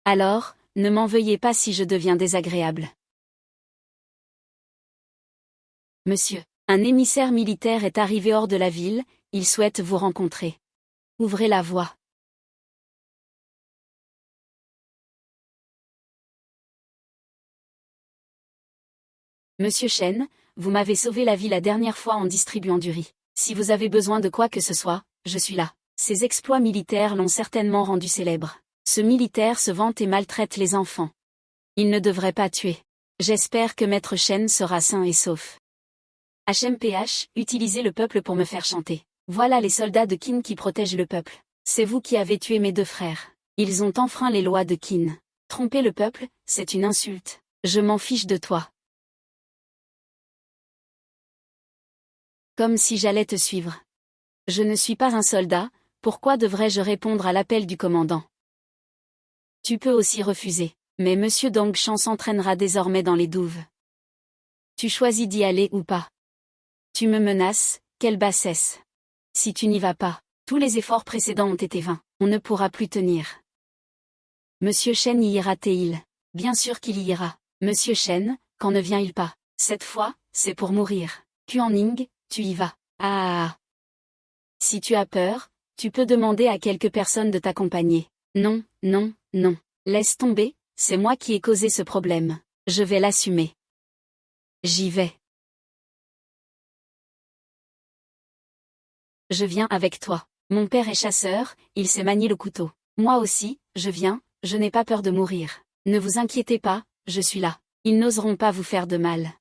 Alors, ne m'en veuillez pas si je deviens désagréable. Monsieur, un émissaire militaire est arrivé hors de la ville, il souhaite vous rencontrer. Ouvrez la voie. Monsieur Shen, vous m'avez sauvé la vie la dernière fois en distribuant du riz. Si vous avez besoin de quoi que ce soit, je suis là. Ses exploits militaires l'ont certainement rendu célèbre. Ce militaire se vante et maltraite les enfants. Il ne devrait pas tuer. J'espère que Maître Shen sera sain et sauf. HMPH, utilisez le peuple pour me faire chanter. Voilà les soldats de Qin qui protègent le peuple. C'est vous qui avez tué mes 2 frères. Ils ont enfreint les lois de Qin. Tromper le peuple, c'est une insulte. Je m'en fiche de toi. Comme si j'allais te suivre. Je ne suis pas un soldat, pourquoi devrais-je répondre à l'appel du commandant? Tu peux aussi refuser. Mais Monsieur Dongshan s'entraînera désormais dans les douves. Tu choisis d'y aller ou pas? Tu me menaces, quelle bassesse. Si tu n'y vas pas, tous les efforts précédents ont été vains, on ne pourra plus tenir. Monsieur Shen y ira-t-il? Bien sûr qu'il y ira. Monsieur Shen, quand ne vient-il pas? Cette fois, c'est pour mourir. Kuan-Ning, tu y vas. Ah. Si tu as peur, tu peux demander à quelques personnes de t'accompagner. Non, non, non. Laisse tomber, c'est moi qui ai causé ce problème. Je vais l'assumer. J'y vais. Je viens avec toi. Mon père est chasseur, il sait manier le couteau. Moi aussi, je viens, je n'ai pas peur de mourir. Ne vous inquiétez pas, je suis là. Ils n'oseront pas vous faire de mal.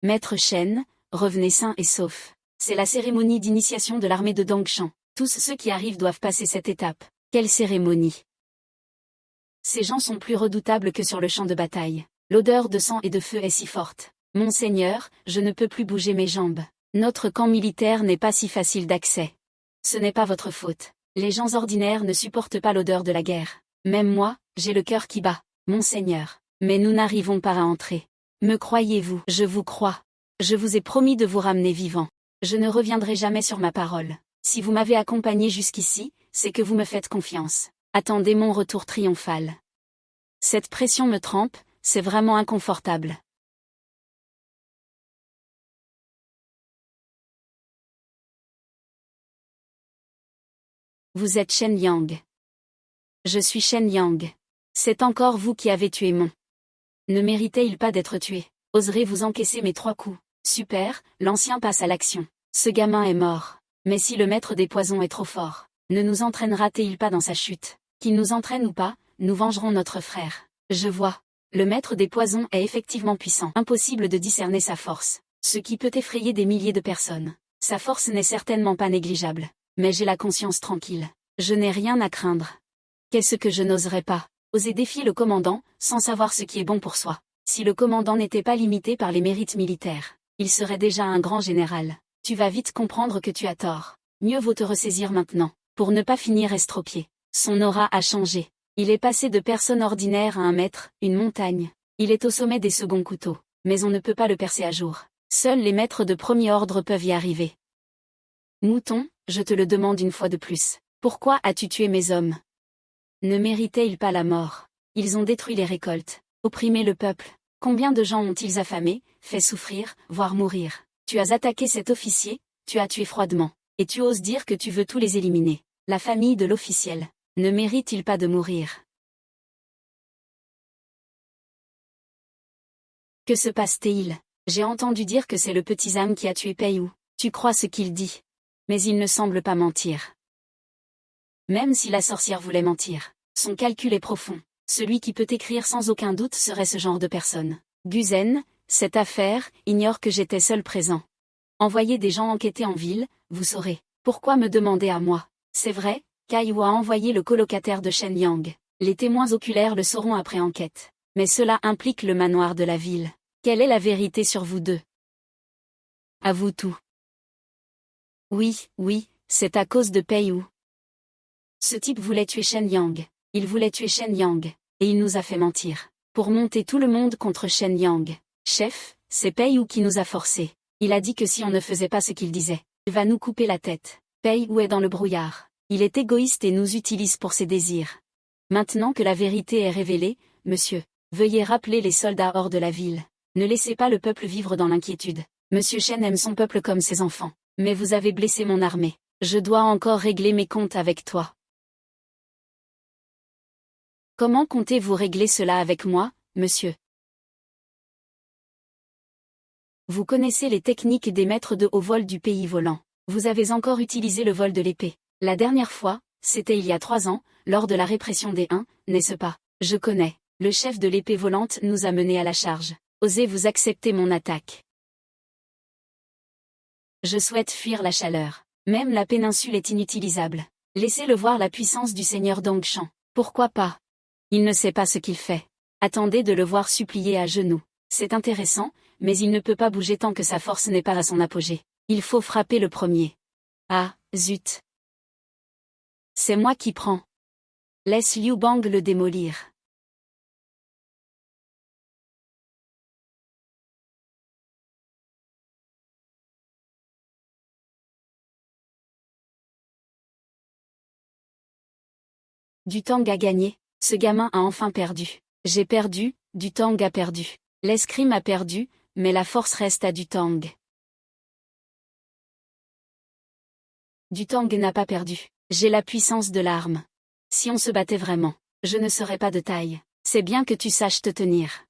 Maître Shen, revenez sain et sauf. C'est la cérémonie d'initiation de l'armée de Dongshan. Tous ceux qui arrivent doivent passer cette étape. Quelle cérémonie! Ces gens sont plus redoutables que sur le champ de bataille. L'odeur de sang et de feu est si forte. Monseigneur, je ne peux plus bouger mes jambes. Notre camp militaire n'est pas si facile d'accès. Ce n'est pas votre faute. Les gens ordinaires ne supportent pas l'odeur de la guerre. Même moi, j'ai le cœur qui bat, Monseigneur. Mais nous n'arrivons pas à entrer. Me croyez-vous? Je vous crois. Je vous ai promis de vous ramener vivant. Je ne reviendrai jamais sur ma parole. Si vous m'avez accompagné jusqu'ici, c'est que vous me faites confiance. Attendez mon retour triomphal. Cette pression me trempe, c'est vraiment inconfortable. Vous êtes Shen Yang. Je suis Shen Yang. C'est encore vous qui avez tué mon. Ne méritait-il pas d'être tué? Oserez-vous encaisser mes 3 coups? Super, l'ancien passe à l'action. Ce gamin est mort. Mais si le maître des poisons est trop fort, ne nous entraînera-t-il pas dans sa chute? Qu'il nous entraîne ou pas, nous vengerons notre frère. Je vois. Le maître des poisons est effectivement puissant. Impossible de discerner sa force. Ce qui peut effrayer des milliers de personnes. Sa force n'est certainement pas négligeable. Mais j'ai la conscience tranquille. Je n'ai rien à craindre. Qu'est-ce que je n'oserais pas? Oser défier le commandant, sans savoir ce qui est bon pour soi. Si le commandant n'était pas limité par les mérites militaires, il serait déjà un grand général. Tu vas vite comprendre que tu as tort. Mieux vaut te ressaisir maintenant, pour ne pas finir estropié. Son aura a changé. Il est passé de personne ordinaire à un maître, une montagne. Il est au sommet des seconds couteaux, mais on ne peut pas le percer à jour. Seuls les maîtres de premier ordre peuvent y arriver. Mouton, je te le demande une fois de plus. Pourquoi as-tu tué mes hommes? Ne méritaient-ils pas la mort? Ils ont détruit les récoltes, opprimé le peuple. Combien de gens ont-ils affamés, fait souffrir, voire mourir? Tu as attaqué cet officier, tu as tué froidement, et tu oses dire que tu veux tous les éliminer. La famille de l'officiel, ne mérite-t-il pas de mourir? Que se passe-t-il? J'ai entendu dire que c'est le petit Zhang qui a tué Pei Wu. Tu crois ce qu'il dit? Mais il ne semble pas mentir. Même si la sorcière voulait mentir, son calcul est profond. Celui qui peut écrire sans aucun doute serait ce genre de personne. Guzen, cette affaire, ignore que j'étais seul présent. Envoyez des gens enquêter en ville, vous saurez. Pourquoi me demander à moi? C'est vrai, Kai Wu a envoyé le colocataire de Shen Yang. Les témoins oculaires le sauront après enquête. Mais cela implique le manoir de la ville. Quelle est la vérité sur vous deux? À vous tout. Oui, c'est à cause de Pei Wu. Ce type voulait tuer Shen Yang. Il voulait tuer Shen Yang, et il nous a fait mentir. Pour monter tout le monde contre Shen Yang. Chef, c'est Pei Wu qui nous a forcés. Il a dit que si on ne faisait pas ce qu'il disait, il va nous couper la tête. Pei Wu est dans le brouillard. Il est égoïste et nous utilise pour ses désirs. Maintenant que la vérité est révélée, monsieur, veuillez rappeler les soldats hors de la ville. Ne laissez pas le peuple vivre dans l'inquiétude. Monsieur Shen aime son peuple comme ses enfants. Mais vous avez blessé mon armée. Je dois encore régler mes comptes avec toi. Comment comptez-vous régler cela avec moi, monsieur? Vous connaissez les techniques des maîtres de haut vol du pays volant. Vous avez encore utilisé le vol de l'épée. La dernière fois, c'était il y a 3 ans, lors de la répression des Huns, n'est-ce pas? Je connais. Le chef de l'épée volante nous a menés à la charge. Osez-vous accepter mon attaque? Je souhaite fuir la chaleur. Même la péninsule est inutilisable. Laissez-le voir la puissance du seigneur Dongshan. Pourquoi pas? Il ne sait pas ce qu'il fait. Attendez de le voir supplier à genoux. C'est intéressant, mais il ne peut pas bouger tant que sa force n'est pas à son apogée. Il faut frapper le premier. Ah, zut. C'est moi qui prends. Laisse Liu Bang le démolir. Du Tang a gagné, ce gamin a enfin perdu. J'ai perdu, du Tang a perdu. L'escrime a perdu, mais la force reste à du Tang. Du Tang n'a pas perdu. J'ai la puissance de l'arme. Si on se battait vraiment, je ne serais pas de taille. C'est bien que tu saches te tenir.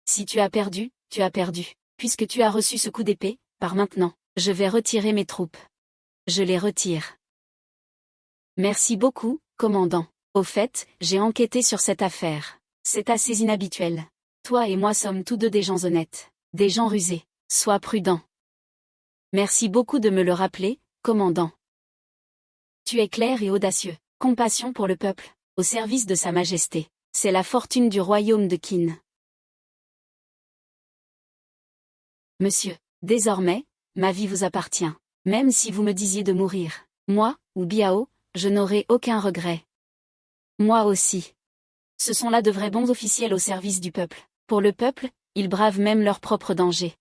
Si tu as perdu, tu as perdu. Puisque tu as reçu ce coup d'épée, par maintenant, je vais retirer mes troupes. Je les retire. Merci beaucoup, commandant. Au fait, j'ai enquêté sur cette affaire. C'est assez inhabituel. Toi et moi sommes tous deux des gens honnêtes. Des gens rusés. Sois prudent. Merci beaucoup de me le rappeler, commandant. Tu es clair et audacieux. Compassion pour le peuple, au service de Sa Majesté. C'est la fortune du royaume de Qin. Monsieur, désormais, ma vie vous appartient. Même si vous me disiez de mourir, moi, ou Biao, je n'aurai aucun regret. Moi aussi. Ce sont là de vrais bons officiels au service du peuple. Pour le peuple, ils bravent même leurs propres dangers.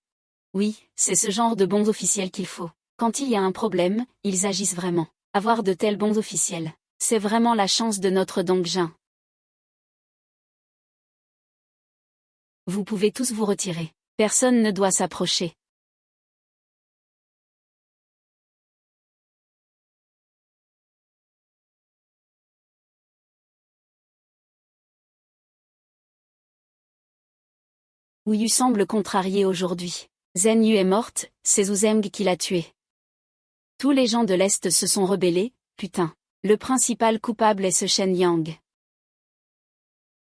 Oui, c'est ce genre de bons officiels qu'il faut. Quand il y a un problème, ils agissent vraiment. Avoir de tels bons officiels, c'est vraiment la chance de notre Dongjin. Vous pouvez tous vous retirer. Personne ne doit s'approcher. Wu Yu semble contrarié aujourd'hui. Zhen Yu est morte, c'est Zhu Zeng qui l'a tuée. Tous les gens de l'Est se sont rebellés, putain. Le principal coupable est ce Shen Yang.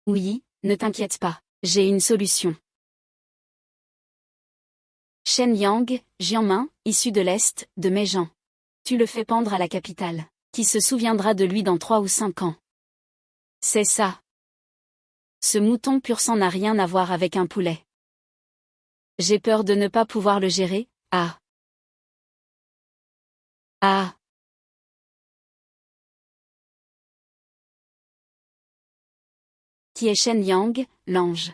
Oui, ne t'inquiète pas, j'ai une solution. Shen Yang, Jianmin, issu de l'Est, de Meijian. Tu le fais pendre à la capitale. Qui se souviendra de lui dans 3 ou 5 ans? C'est ça. Ce mouton pur sang n'a rien à voir avec un poulet. J'ai peur de ne pas pouvoir le gérer, ah. Ah. Qui est Shen Yang, l'ange?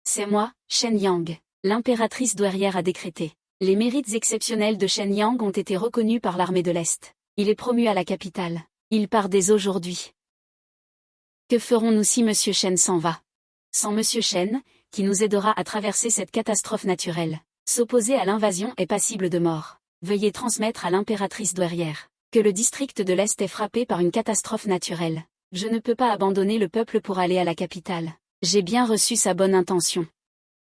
C'est moi, Shen Yang. L'impératrice douairière a décrété. Les mérites exceptionnels de Shen Yang ont été reconnus par l'armée de l'Est. Il est promu à la capitale. Il part dès aujourd'hui. Que ferons-nous si Monsieur Shen s'en va? Sans Monsieur Shen, qui nous aidera à traverser cette catastrophe naturelle. S'opposer à l'invasion est passible de mort. Veuillez transmettre à l'impératrice douairière que le district de l'Est est frappé par une catastrophe naturelle. Je ne peux pas abandonner le peuple pour aller à la capitale. J'ai bien reçu sa bonne intention.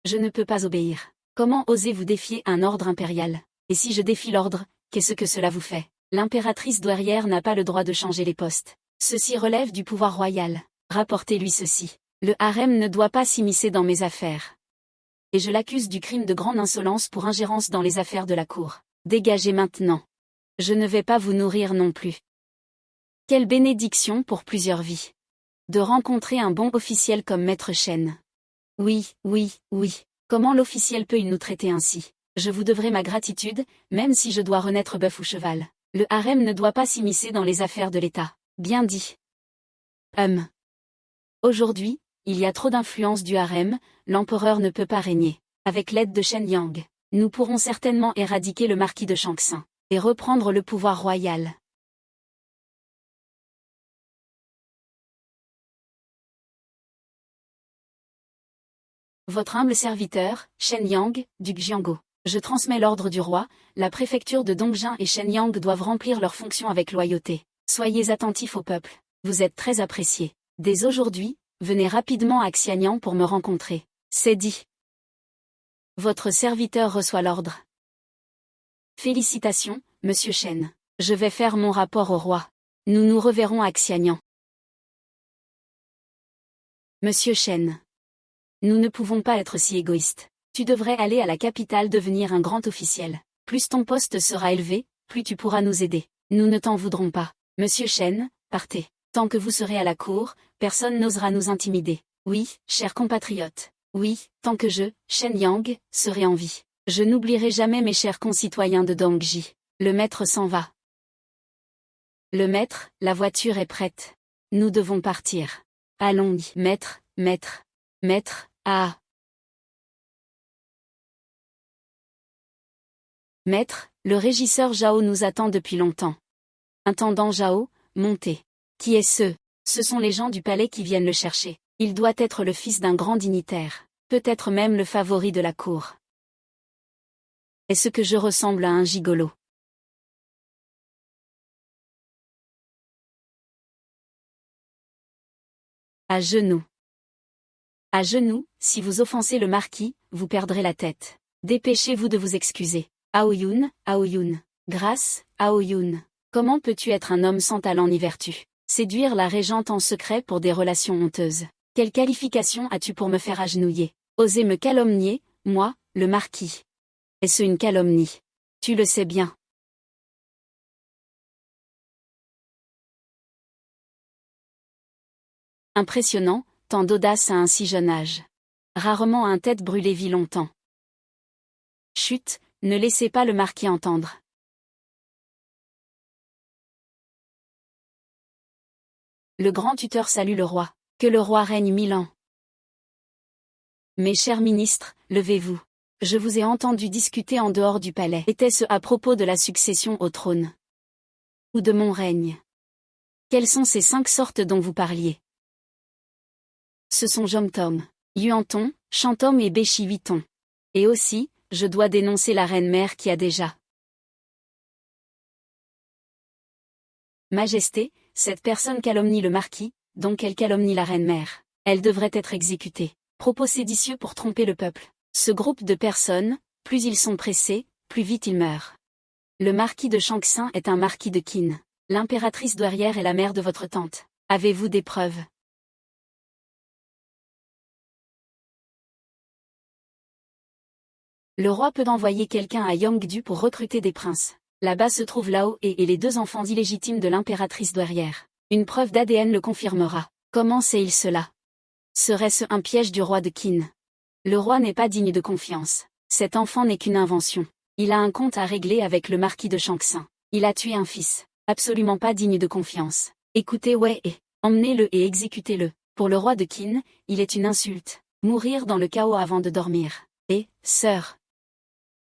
Je ne peux pas obéir. Comment osez-vous défier un ordre impérial? Et si je défie l'ordre, qu'est-ce que cela vous fait? L'impératrice douairière n'a pas le droit de changer les postes. Ceci relève du pouvoir royal. Rapportez-lui ceci. Le harem ne doit pas s'immiscer dans mes affaires. Et je l'accuse du crime de grande insolence pour ingérence dans les affaires de la cour. Dégagez maintenant. Je ne vais pas vous nourrir non plus. Quelle bénédiction pour plusieurs vies. De rencontrer un bon officiel comme Maître Shen. Oui, oui, oui. Comment l'officiel peut-il nous traiter ainsi? Je vous devrai ma gratitude, même si je dois renaître bœuf ou cheval. Le harem ne doit pas s'immiscer dans les affaires de l'État. Bien dit. Aujourd'hui, il y a trop d'influence du harem, l'empereur ne peut pas régner. Avec l'aide de Shen Yang, nous pourrons certainement éradiquer le marquis de Shangxin et reprendre le pouvoir royal. Votre humble serviteur, Shen Yang, duc Jiango. Je transmets l'ordre du roi, la préfecture de Dongjin et Shen Yang doivent remplir leurs fonctions avec loyauté. Soyez attentifs au peuple. Vous êtes très appréciés. Dès aujourd'hui, venez rapidement à Xianyang pour me rencontrer. C'est dit. Votre serviteur reçoit l'ordre. Félicitations, monsieur Shen. Je vais faire mon rapport au roi. Nous nous reverrons à Xianyang. Monsieur Shen. Nous ne pouvons pas être si égoïstes. Tu devrais aller à la capitale devenir un grand officiel. Plus ton poste sera élevé, plus tu pourras nous aider. Nous ne t'en voudrons pas. Monsieur Shen, partez. Tant que vous serez à la cour, personne n'osera nous intimider. Oui, chers compatriotes. Oui, tant que je, Shen Yang, serai en vie. Je n'oublierai jamais mes chers concitoyens de Dongji. Le maître s'en va. Le maître, la voiture est prête. Nous devons partir. Allons, maître, maître. Maître, ah. Maître, le régisseur Zhao nous attend depuis longtemps. Intendant Zhao, montez. Qui est ce Ce sont les gens du palais qui viennent le chercher. Il doit être le fils d'un grand dignitaire, peut-être même le favori de la cour. Est-ce que je ressemble à un gigolo? À genoux. À genoux, si vous offensez le marquis, vous perdrez la tête. Dépêchez-vous de vous excuser. Aoyun, Aoyun. Grâce, Aoyun. Comment peux-tu être un homme sans talent ni vertu? Séduire la régente en secret pour des relations honteuses. Quelle qualification as-tu pour me faire agenouiller? Oser me calomnier, moi, le marquis. Est-ce une calomnie? Tu le sais bien. Impressionnant, tant d'audace à un si jeune âge. Rarement un tête brûlée vit longtemps. Chut, ne laissez pas le marquis entendre. Le grand tuteur salue le roi. Que le roi règne 1000 ans. Mes chers ministres, levez-vous. Je vous ai entendu discuter en dehors du palais. Était-ce à propos de la succession au trône? Ou de mon règne? Quelles sont ces 5 sortes dont vous parliez? Ce sont Jomtom, Yuanton, Chantom et Béchiviton. Et aussi, je dois dénoncer la reine-mère qui a déjà. Majesté, cette personne calomnie le marquis, donc elle calomnie la reine-mère. Elle devrait être exécutée. Propos séditieux pour tromper le peuple. Ce groupe de personnes, plus ils sont pressés, plus vite ils meurent. Le marquis de Shaanxin est un marquis de Qin. L'impératrice douairière est la mère de votre tante. Avez-vous des preuves? Le roi peut envoyer quelqu'un à Yangdu pour recruter des princes. Là-bas se trouve Lao et les 2 enfants illégitimes de l'impératrice douairière. Une preuve d'ADN le confirmera. Comment sait-il cela? Serait-ce un piège du roi de Qin? Le roi n'est pas digne de confiance. Cet enfant n'est qu'une invention. Il a un compte à régler avec le marquis de Shaanxin. Il a tué un fils. Absolument pas digne de confiance. Écoutez ouais et emmenez-le et exécutez-le. Pour le roi de Qin, il est une insulte. Mourir dans le chaos avant de dormir. Et, sœur,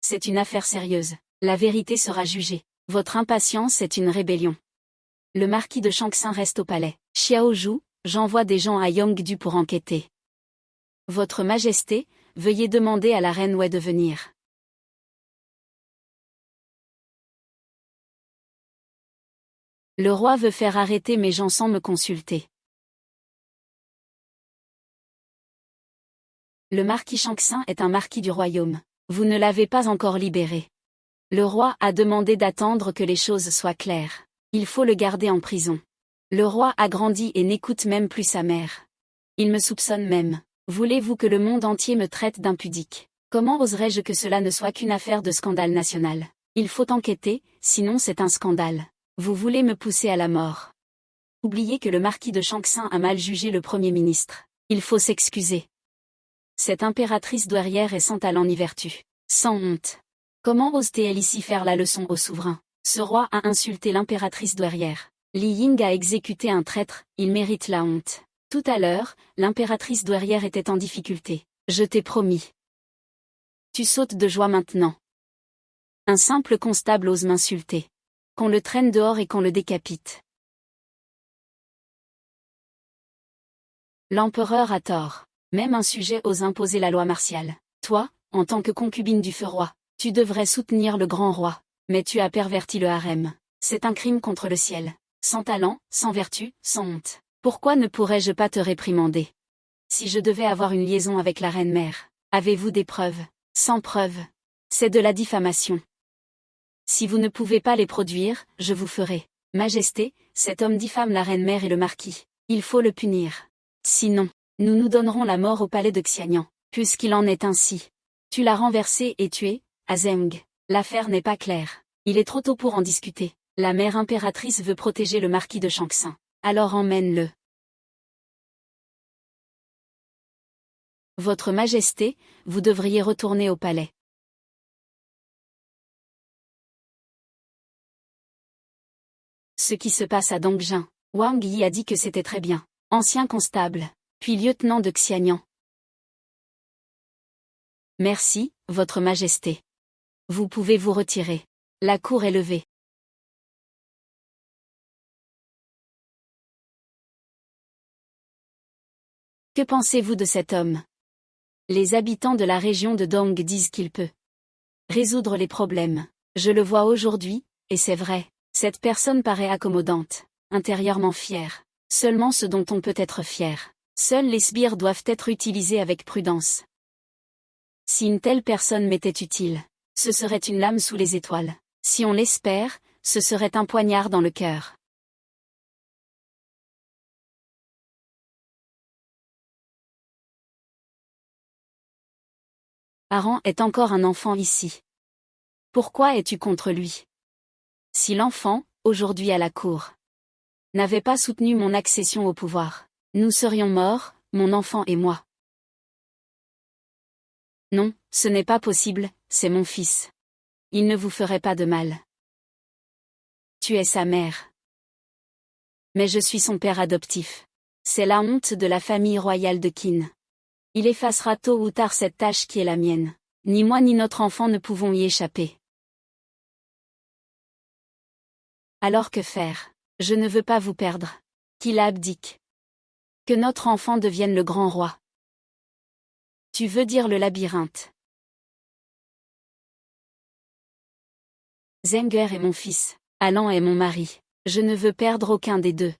c'est une affaire sérieuse. La vérité sera jugée. Votre impatience est une rébellion. Le marquis de Shaanxin reste au palais. Xiaozhu, j'envoie des gens à Yangdu pour enquêter. Votre Majesté, veuillez demander à la reine Wei de venir. Le roi veut faire arrêter mes gens sans me consulter. Le marquis Shaanxin est un marquis du royaume. Vous ne l'avez pas encore libéré. Le roi a demandé d'attendre que les choses soient claires. Il faut le garder en prison. Le roi a grandi et n'écoute même plus sa mère. Il me soupçonne même. Voulez-vous que le monde entier me traite d'impudique? Comment oserais-je que cela ne soit qu'une affaire de scandale national? Il faut enquêter, sinon c'est un scandale. Vous voulez me pousser à la mort. Oubliez que le marquis de Shaanxin a mal jugé le Premier ministre. Il faut s'excuser. Cette impératrice douairière est sans talent ni vertu. Sans honte. Comment ose-t-elle ici faire la leçon au souverain? Ce roi a insulté l'impératrice douairière. Li Ying a exécuté un traître, il mérite la honte. Tout à l'heure, l'impératrice douairière était en difficulté. Je t'ai promis. Tu sautes de joie maintenant. Un simple constable ose m'insulter. Qu'on le traîne dehors et qu'on le décapite. L'empereur a tort. Même un sujet ose imposer la loi martiale. Toi, en tant que concubine du feu roi, tu devrais soutenir le grand roi. Mais tu as perverti le harem. C'est un crime contre le ciel. Sans talent, sans vertu, sans honte. Pourquoi ne pourrais-je pas te réprimander? Si je devais avoir une liaison avec la reine-mère, avez-vous des preuves? Sans preuves. C'est de la diffamation. Si vous ne pouvez pas les produire, je vous ferai. Majesté, cet homme diffame la reine-mère et le marquis. Il faut le punir. Sinon, nous nous donnerons la mort au palais de Xianyan, puisqu'il en est ainsi. Tu l'as renversé et tué, Azeng. L'affaire n'est pas claire. Il est trop tôt pour en discuter. La mère impératrice veut protéger le marquis de Shaanxin. Alors emmène-le. Votre Majesté, vous devriez retourner au palais. Ce qui se passe à Dongjin. Wang Yi a dit que c'était très bien. Ancien constable, puis lieutenant de Xianyan. Merci, Votre Majesté. Vous pouvez vous retirer. La cour est levée. Que pensez-vous de cet homme? Les habitants de la région de Dong disent qu'il peut résoudre les problèmes. Je le vois aujourd'hui, et c'est vrai. Cette personne paraît accommodante, intérieurement fière. Seulement ce dont on peut être fier. Seuls les sbires doivent être utilisés avec prudence. Si une telle personne m'était utile, ce serait une lame sous les étoiles. Si on l'espère, ce serait un poignard dans le cœur. Aaron est encore un enfant ici. Pourquoi es-tu contre lui? Si l'enfant, aujourd'hui à la cour, n'avait pas soutenu mon accession au pouvoir, nous serions morts, mon enfant et moi. Non, ce n'est pas possible, c'est mon fils. Il ne vous ferait pas de mal. Tu es sa mère. Mais je suis son père adoptif. C'est la honte de la famille royale de Qin. Il effacera tôt ou tard cette tâche qui est la mienne. Ni moi ni notre enfant ne pouvons y échapper. Alors que faire? Je ne veux pas vous perdre. Qu'il abdique. Que notre enfant devienne le grand roi. Tu veux dire le labyrinthe? Zenger est mon fils. Alan est mon mari. Je ne veux perdre aucun des deux.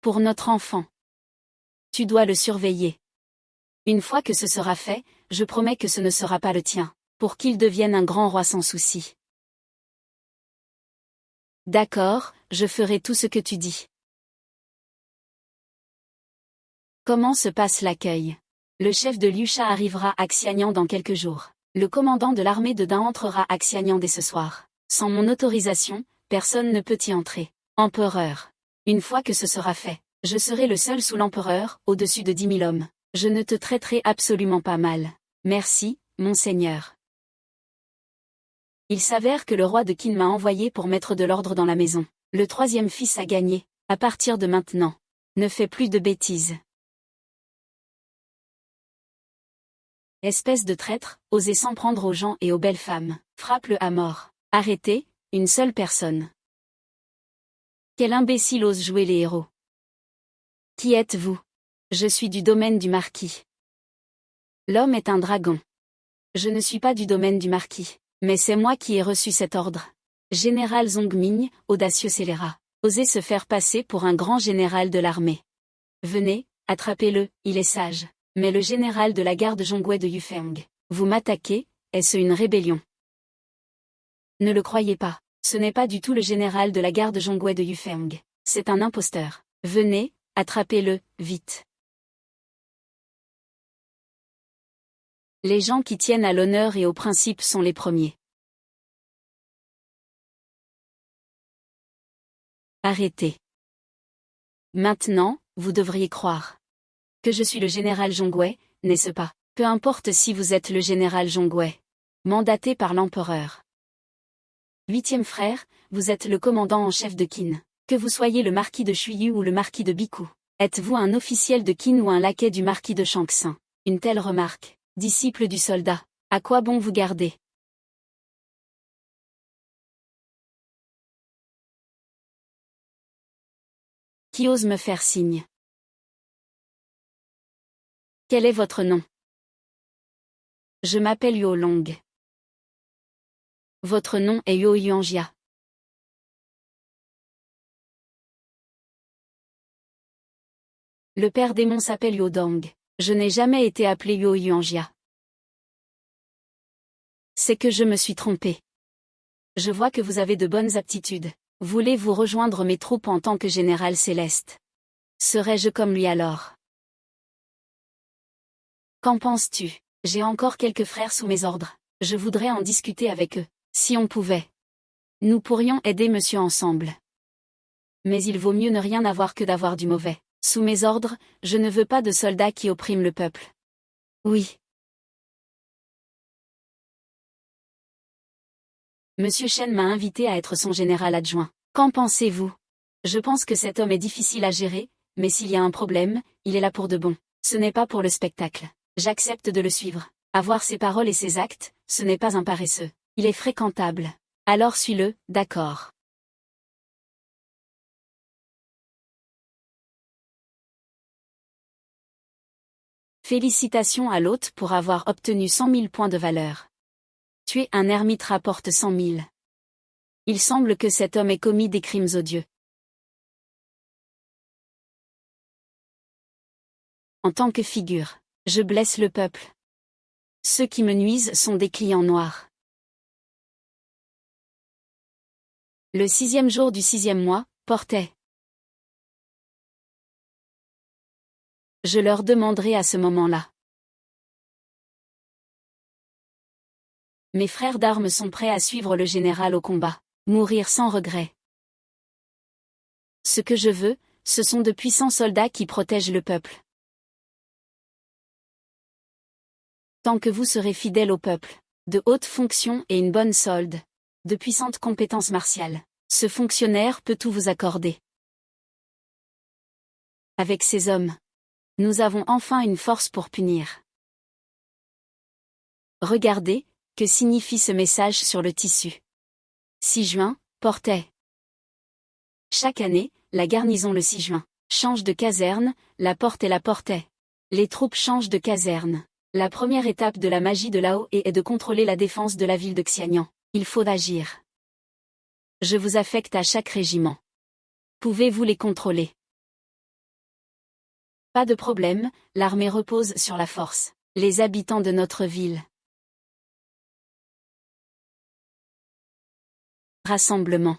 Pour notre enfant. Tu dois le surveiller. Une fois que ce sera fait, je promets que ce ne sera pas le tien, pour qu'il devienne un grand roi sans souci. D'accord, je ferai tout ce que tu dis. Comment se passe l'accueil? Le chef de Liucha arrivera à Xianyang dans quelques jours. Le commandant de l'armée de Dun entrera à Xianyang dès ce soir. Sans mon autorisation, personne ne peut y entrer. Empereur. Une fois que ce sera fait, je serai le seul sous l'empereur, au-dessus de 10 000 hommes. Je ne te traiterai absolument pas mal. Merci, monseigneur. Il s'avère que le roi de Qin m'a envoyé pour mettre de l'ordre dans la maison. Le troisième fils a gagné. À partir de maintenant. Ne fais plus de bêtises. Espèce de traître, osez s'en prendre aux gens et aux belles femmes. Frappe-le à mort. Arrêtez, une seule personne. Quel imbécile ose jouer les héros? Qui êtes-vous? Je suis du domaine du marquis. L'homme est un dragon. Je ne suis pas du domaine du marquis, mais c'est moi qui ai reçu cet ordre. Général Zongming, audacieux scélérat, osez se faire passer pour un grand général de l'armée. Venez, attrapez-le, il est sage. Mais le général de la garde Zhongwei de Yufeng, vous m'attaquez, est-ce une rébellion? Ne le croyez pas, ce n'est pas du tout le général de la garde Zhongwei de Yufeng. C'est un imposteur. Venez, attrapez-le, vite. Les gens qui tiennent à l'honneur et aux principes sont les premiers. Arrêtez. Maintenant, vous devriez croire que je suis le général Zhongwei, n'est-ce pas? Peu importe si vous êtes le général Zhongwei, mandaté par l'empereur. 8e frère, vous êtes le commandant en chef de Qin. Que vous soyez le marquis de Shuyu ou le marquis de Bikou, êtes-vous un officiel de Qin ou un laquais du marquis de Shangxin? Une telle remarque, disciple du soldat, à quoi bon vous garder? Qui ose me faire signe? Quel est votre nom? Je m'appelle Yuo Long. Votre nom est Yuo Yuanjia. Le père démon s'appelle Yuo Dong. Je n'ai jamais été appelé Yuo Yuanjia. C'est que je me suis trompé. Je vois que vous avez de bonnes aptitudes. Voulez-vous rejoindre mes troupes en tant que général céleste? Serais-je comme lui alors? Qu'en penses-tu? J'ai encore quelques frères sous mes ordres. Je voudrais en discuter avec eux. Si on pouvait. Nous pourrions aider monsieur ensemble. Mais il vaut mieux ne rien avoir que d'avoir du mauvais. Sous mes ordres, je ne veux pas de soldats qui oppriment le peuple. Oui. Monsieur Shen m'a invité à être son général adjoint. Qu'en pensez-vous? Je pense que cet homme est difficile à gérer, mais s'il y a un problème, il est là pour de bon. Ce n'est pas pour le spectacle. J'accepte de le suivre. Avoir ses paroles et ses actes, ce n'est pas un paresseux. Il est fréquentable. Alors suis-le, d'accord. Félicitations à l'hôte pour avoir obtenu 100 000 points de valeur. Tuer un ermite rapporte 100 000. Il semble que cet homme ait commis des crimes odieux. En tant que figure, je blesse le peuple. Ceux qui me nuisent sont des clients noirs. Le 6e jour du 6e mois, portait. Je leur demanderai à ce moment-là. Mes frères d'armes sont prêts à suivre le général au combat, mourir sans regret. Ce que je veux, ce sont de puissants soldats qui protègent le peuple. Tant que vous serez fidèle au peuple, de hautes fonctions et une bonne solde, de puissantes compétences martiales, ce fonctionnaire peut tout vous accorder. Avec ces hommes, nous avons enfin une force pour punir. Regardez, que signifie ce message sur le tissu. 6 juin, portait. Chaque année, la garnison le 6 juin change de caserne, la porte et la portait. Les troupes changent de caserne. La première étape de la magie de Lao est de contrôler la défense de la ville de Xianyang. Il faut agir. Je vous affecte à chaque régiment. Pouvez-vous les contrôler? Pas de problème, l'armée repose sur la force. Les habitants de notre ville. Rassemblement.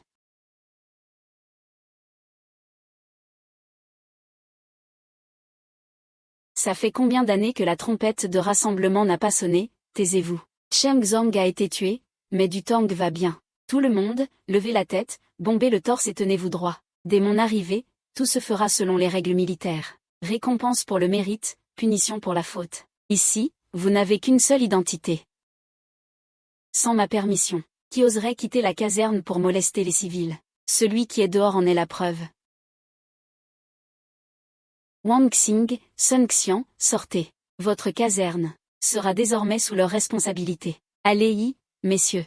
Ça fait combien d'années que la trompette de rassemblement n'a pas sonné? Taisez-vous. Cheng Zhang a été tué, mais du Tang va bien. Tout le monde, levez la tête, bombez le torse et tenez-vous droit. Dès mon arrivée, tout se fera selon les règles militaires. Récompense pour le mérite, punition pour la faute. Ici, vous n'avez qu'une seule identité. Sans ma permission, qui oserait quitter la caserne pour molester les civils? Celui qui est dehors en est la preuve. Wang Xing, Sun Xian, sortez. Votre caserne sera désormais sous leur responsabilité. Allez-y, messieurs.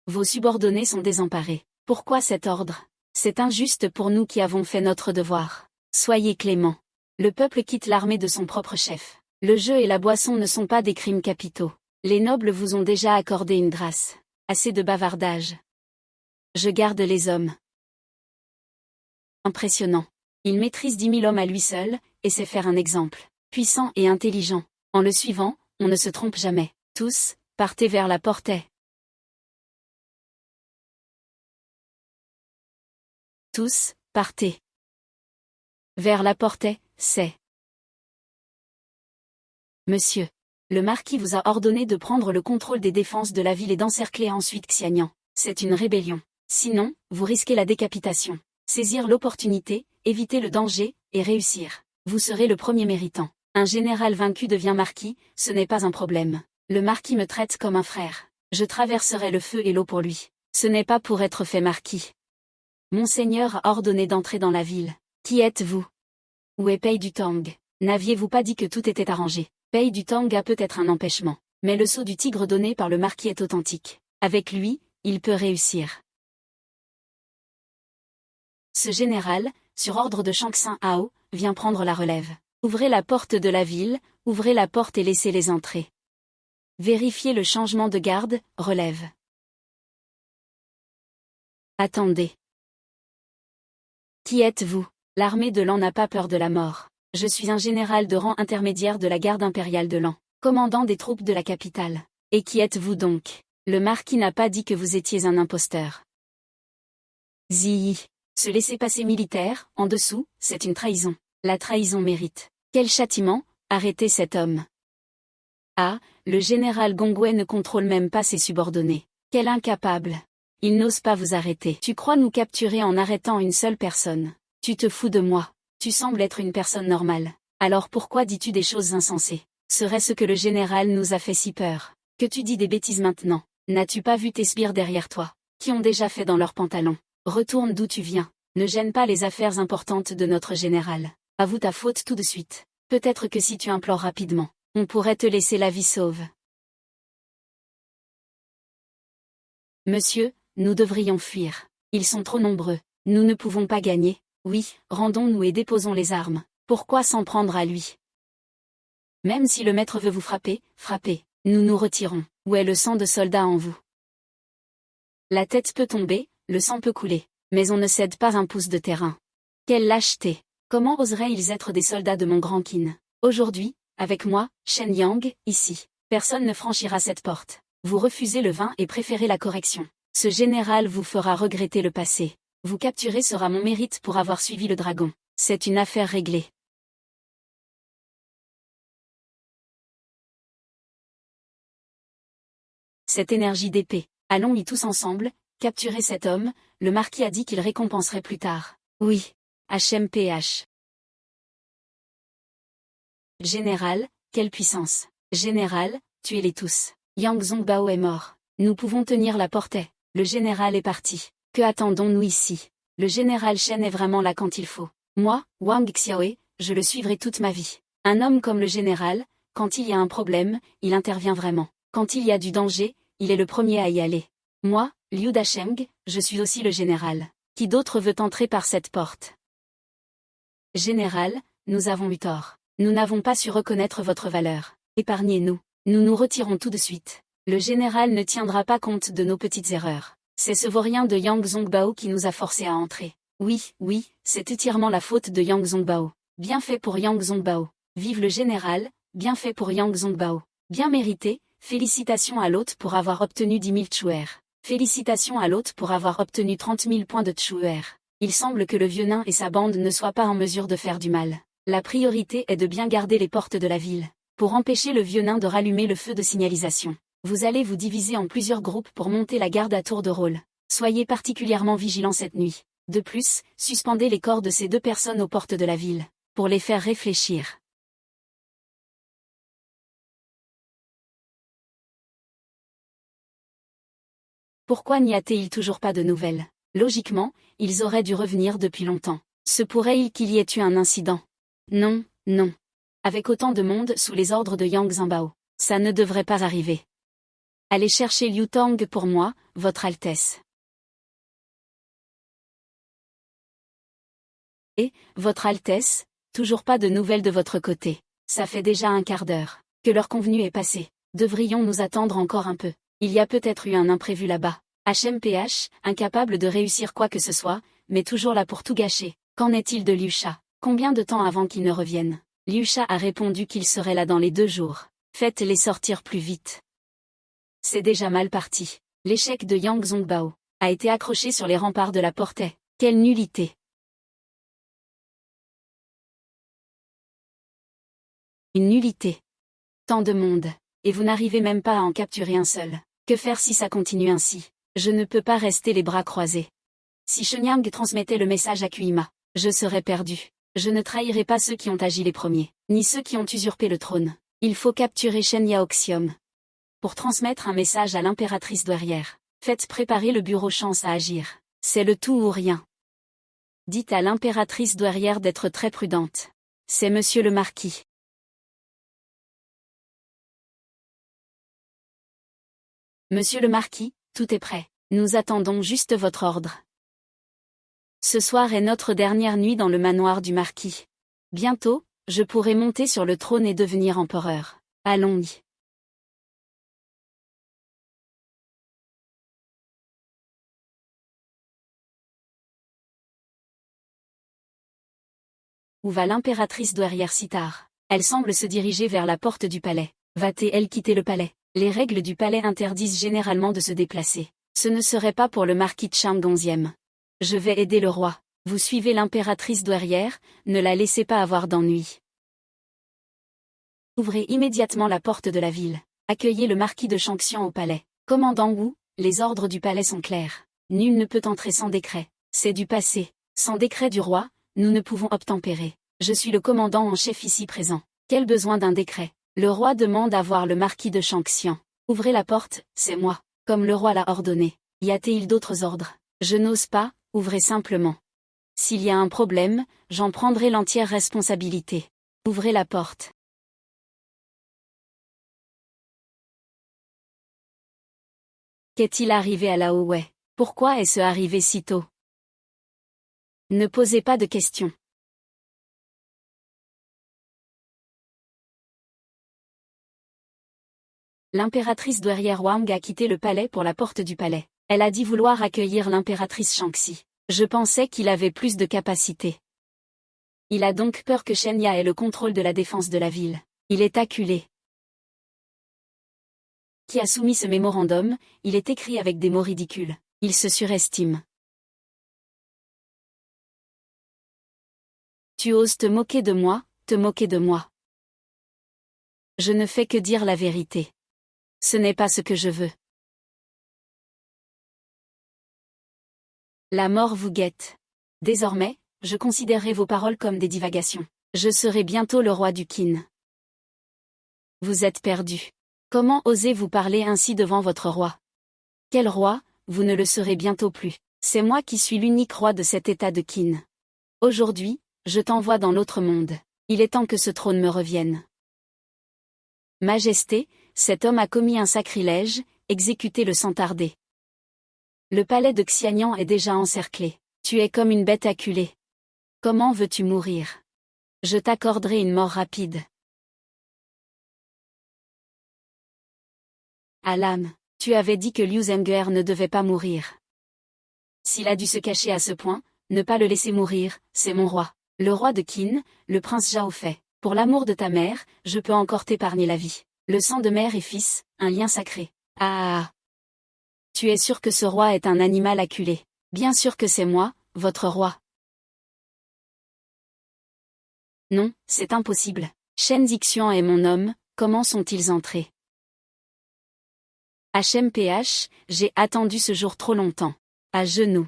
Vos subordonnés sont désemparés. Pourquoi cet ordre? C'est injuste pour nous qui avons fait notre devoir. Soyez cléments. Le peuple quitte l'armée de son propre chef. Le jeu et la boisson ne sont pas des crimes capitaux. Les nobles vous ont déjà accordé une grâce. Assez de bavardage. Je garde les hommes. Impressionnant. Il maîtrise 10 000 hommes à lui seul, et sait faire un exemple. Puissant et intelligent. En le suivant, on ne se trompe jamais. Tous, partez vers la portée. Tous, partez. Vers la portée, c'est. Monsieur. Le marquis vous a ordonné de prendre le contrôle des défenses de la ville et d'encercler ensuite Xianyang. C'est une rébellion. Sinon, vous risquez la décapitation. Saisir l'opportunité, éviter le danger, et réussir. Vous serez le premier méritant. Un général vaincu devient marquis, ce n'est pas un problème. Le marquis me traite comme un frère. Je traverserai le feu et l'eau pour lui. Ce n'est pas pour être fait marquis. Monseigneur a ordonné d'entrer dans la ville. Qui êtes-vous? Où est Pei du Tang? N'aviez-vous pas dit que tout était arrangé? Pei du Tang a peut-être un empêchement. Mais le sceau du tigre donné par le marquis est authentique. Avec lui, il peut réussir. Ce général, sur ordre de Shangxin Hao, vient prendre la relève. Ouvrez la porte de la ville, ouvrez la porte et laissez-les entrer. Vérifiez le changement de garde, relève. Attendez. Qui êtes-vous? L'armée de l'An n'a pas peur de la mort. Je suis un général de rang intermédiaire de la garde impériale de l'An, commandant des troupes de la capitale. Et qui êtes-vous donc? Le marquis n'a pas dit que vous étiez un imposteur. Zi. Se laisser passer militaire, en dessous, c'est une trahison. La trahison mérite. Quel châtiment? Arrêtez cet homme. Ah, le général Gongwei ne contrôle même pas ses subordonnés. Quel incapable. Il n'ose pas vous arrêter. Tu crois nous capturer en arrêtant une seule personne? Tu te fous de moi. Tu sembles être une personne normale. Alors pourquoi dis-tu des choses insensées? Serait-ce que le général nous a fait si peur? Que tu dis des bêtises maintenant? N'as-tu pas vu tes sbires derrière toi, qui ont déjà fait dans leurs pantalons? Retourne d'où tu viens. Ne gêne pas les affaires importantes de notre général. Avoue ta faute tout de suite. Peut-être que si tu implores rapidement, on pourrait te laisser la vie sauve. Monsieur, nous devrions fuir. Ils sont trop nombreux. Nous ne pouvons pas gagner. Oui, rendons-nous et déposons les armes. Pourquoi s'en prendre à lui? Même si le maître veut vous frapper, frappez. Nous nous retirons. Où est le sang de soldat en vous? La tête peut tomber, le sang peut couler. Mais on ne cède pas un pouce de terrain. Quelle lâcheté! Comment oseraient-ils être des soldats de mon grand Qin? Aujourd'hui, avec moi, Shen Yang, ici. Personne ne franchira cette porte. Vous refusez le vin et préférez la correction. Ce général vous fera regretter le passé. Vous capturer sera mon mérite pour avoir suivi le dragon. C'est une affaire réglée. Cette énergie d'épée. Allons-y tous ensemble, capturer cet homme, le marquis a dit qu'il récompenserait plus tard. Oui. HMPH. Général, quelle puissance. Général, tuez-les tous. Yang Zongbao est mort. Nous pouvons tenir la portée. Le général est parti. Que attendons-nous ici? Le général Shen est vraiment là quand il faut. Moi, Wang Xiaoe, je le suivrai toute ma vie. Un homme comme le général, quand il y a un problème, il intervient vraiment. Quand il y a du danger, il est le premier à y aller. Moi, Liu Dasheng, je suis aussi le général. Qui d'autre veut entrer par cette porte? Général, nous avons eu tort. Nous n'avons pas su reconnaître votre valeur. Épargnez-nous. Nous nous retirons tout de suite. Le général ne tiendra pas compte de nos petites erreurs. C'est ce vaurien de Yang Zongbao qui nous a forcés à entrer. Oui, c'est entièrement la faute de Yang Zongbao. Bien fait pour Yang Zongbao. Vive le général, bien fait pour Yang Zongbao. Bien mérité, félicitations à l'hôte pour avoir obtenu 10 000 Chuer. Félicitations à l'hôte pour avoir obtenu 30 000 points de Chuer. Il semble que le vieux nain et sa bande ne soient pas en mesure de faire du mal. La priorité est de bien garder les portes de la ville. Pour empêcher le vieux nain de rallumer le feu de signalisation. Vous allez vous diviser en plusieurs groupes pour monter la garde à tour de rôle. Soyez particulièrement vigilants cette nuit. De plus, suspendez les corps de ces 2 personnes aux portes de la ville, pour les faire réfléchir. Pourquoi n'y a-t-il toujours pas de nouvelles? Logiquement, ils auraient dû revenir depuis longtemps. Se pourrait-il qu'il y ait eu un incident? Non. Avec autant de monde sous les ordres de Yang Zongbao, ça ne devrait pas arriver. Allez chercher Liu Tang pour moi, Votre Altesse. Et, Votre Altesse, toujours pas de nouvelles de votre côté. Ça fait déjà un quart d'heure que l'heure convenue est passée. Devrions nous attendre encore un peu? Il y a peut-être eu un imprévu là-bas. HMPH, incapable de réussir quoi que ce soit, mais toujours là pour tout gâcher. Qu'en est-il de Liu Sha? Combien de temps avant qu'il ne revienne? Liu Sha a répondu qu'il serait là dans les 2 jours. Faites-les sortir plus vite. C'est déjà mal parti. L'échec de Yang Zongbao a été accroché sur les remparts de la portée. Quelle nullité! Une nullité. Tant de monde. Et vous n'arrivez même pas à en capturer un seul. Que faire si ça continue ainsi? Je ne peux pas rester les bras croisés. Si Shenyang transmettait le message à Kuima, je serais perdu. Je ne trahirai pas ceux qui ont agi les premiers, ni ceux qui ont usurpé le trône. Il faut capturer Shen Yaoxium. Pour transmettre un message à l'impératrice douairière, faites préparer le bureau chance à agir. C'est le tout ou rien. Dites à l'impératrice douairière d'être très prudente. C'est monsieur le marquis. Monsieur le marquis, tout est prêt. Nous attendons juste votre ordre. Ce soir est notre dernière nuit dans le manoir du marquis. Bientôt, je pourrai monter sur le trône et devenir empereur. Allons-y. Où va l'impératrice douairière si tard? Elle semble se diriger vers la porte du palais. Va-t-elle quitter le palais? Les règles du palais interdisent généralement de se déplacer. Ce ne serait pas pour le marquis de Chang XIe. Je vais aider le roi. Vous suivez l'impératrice douairière, ne la laissez pas avoir d'ennui. Ouvrez immédiatement la porte de la ville. Accueillez le marquis de Changxian au palais. Commandant Wu, les ordres du palais sont clairs. Nul ne peut entrer sans décret. C'est du passé. Sans décret du roi, nous ne pouvons obtempérer. Je suis le commandant en chef ici présent. Quel besoin d'un décret? Le roi demande à voir le marquis de Changxian. Ouvrez la porte, c'est moi. Comme le roi l'a ordonné. Y a-t-il d'autres ordres? Je n'ose pas, ouvrez simplement. S'il y a un problème, j'en prendrai l'entière responsabilité. Ouvrez la porte. Qu'est-il arrivé à la Houai? Pourquoi est-ce arrivé si tôt? Ne posez pas de questions. L'impératrice douairière Wang a quitté le palais pour la porte du palais. Elle a dit vouloir accueillir l'impératrice Shangxi. Je pensais qu'il avait plus de capacité. Il a donc peur que Shenya ait le contrôle de la défense de la ville. Il est acculé. Qui a soumis ce mémorandum? Il est écrit avec des mots ridicules. Il se surestime. Tu oses te moquer de moi, te moquer de moi. Je ne fais que dire la vérité. Ce n'est pas ce que je veux. La mort vous guette. Désormais, je considérerai vos paroles comme des divagations. Je serai bientôt le roi du Qin. Vous êtes perdu. Comment osez-vous parler ainsi devant votre roi? Quel roi? Vous ne le serez bientôt plus. C'est moi qui suis l'unique roi de cet état de Qin. Aujourd'hui, je t'envoie dans l'autre monde. Il est temps que ce trône me revienne. Majesté, cet homme a commis un sacrilège, exécutez-le sans tarder. Le palais de Xianyang est déjà encerclé. Tu es comme une bête acculée. Comment veux-tu mourir? Je t'accorderai une mort rapide. Alam, tu avais dit que Liu Zhenghua ne devait pas mourir. S'il a dû se cacher à ce point, ne pas le laisser mourir, c'est mon roi. Le roi de Qin, le prince Zhao Fei. Pour l'amour de ta mère, je peux encore t'épargner la vie. Le sang de mère et fils, un lien sacré. Ah! Tu es sûr que ce roi est un animal acculé? Bien sûr que c'est moi, votre roi. Non, c'est impossible. Shen Zixian est mon homme, comment sont-ils entrés? HMPH, j'ai attendu ce jour trop longtemps. À genoux.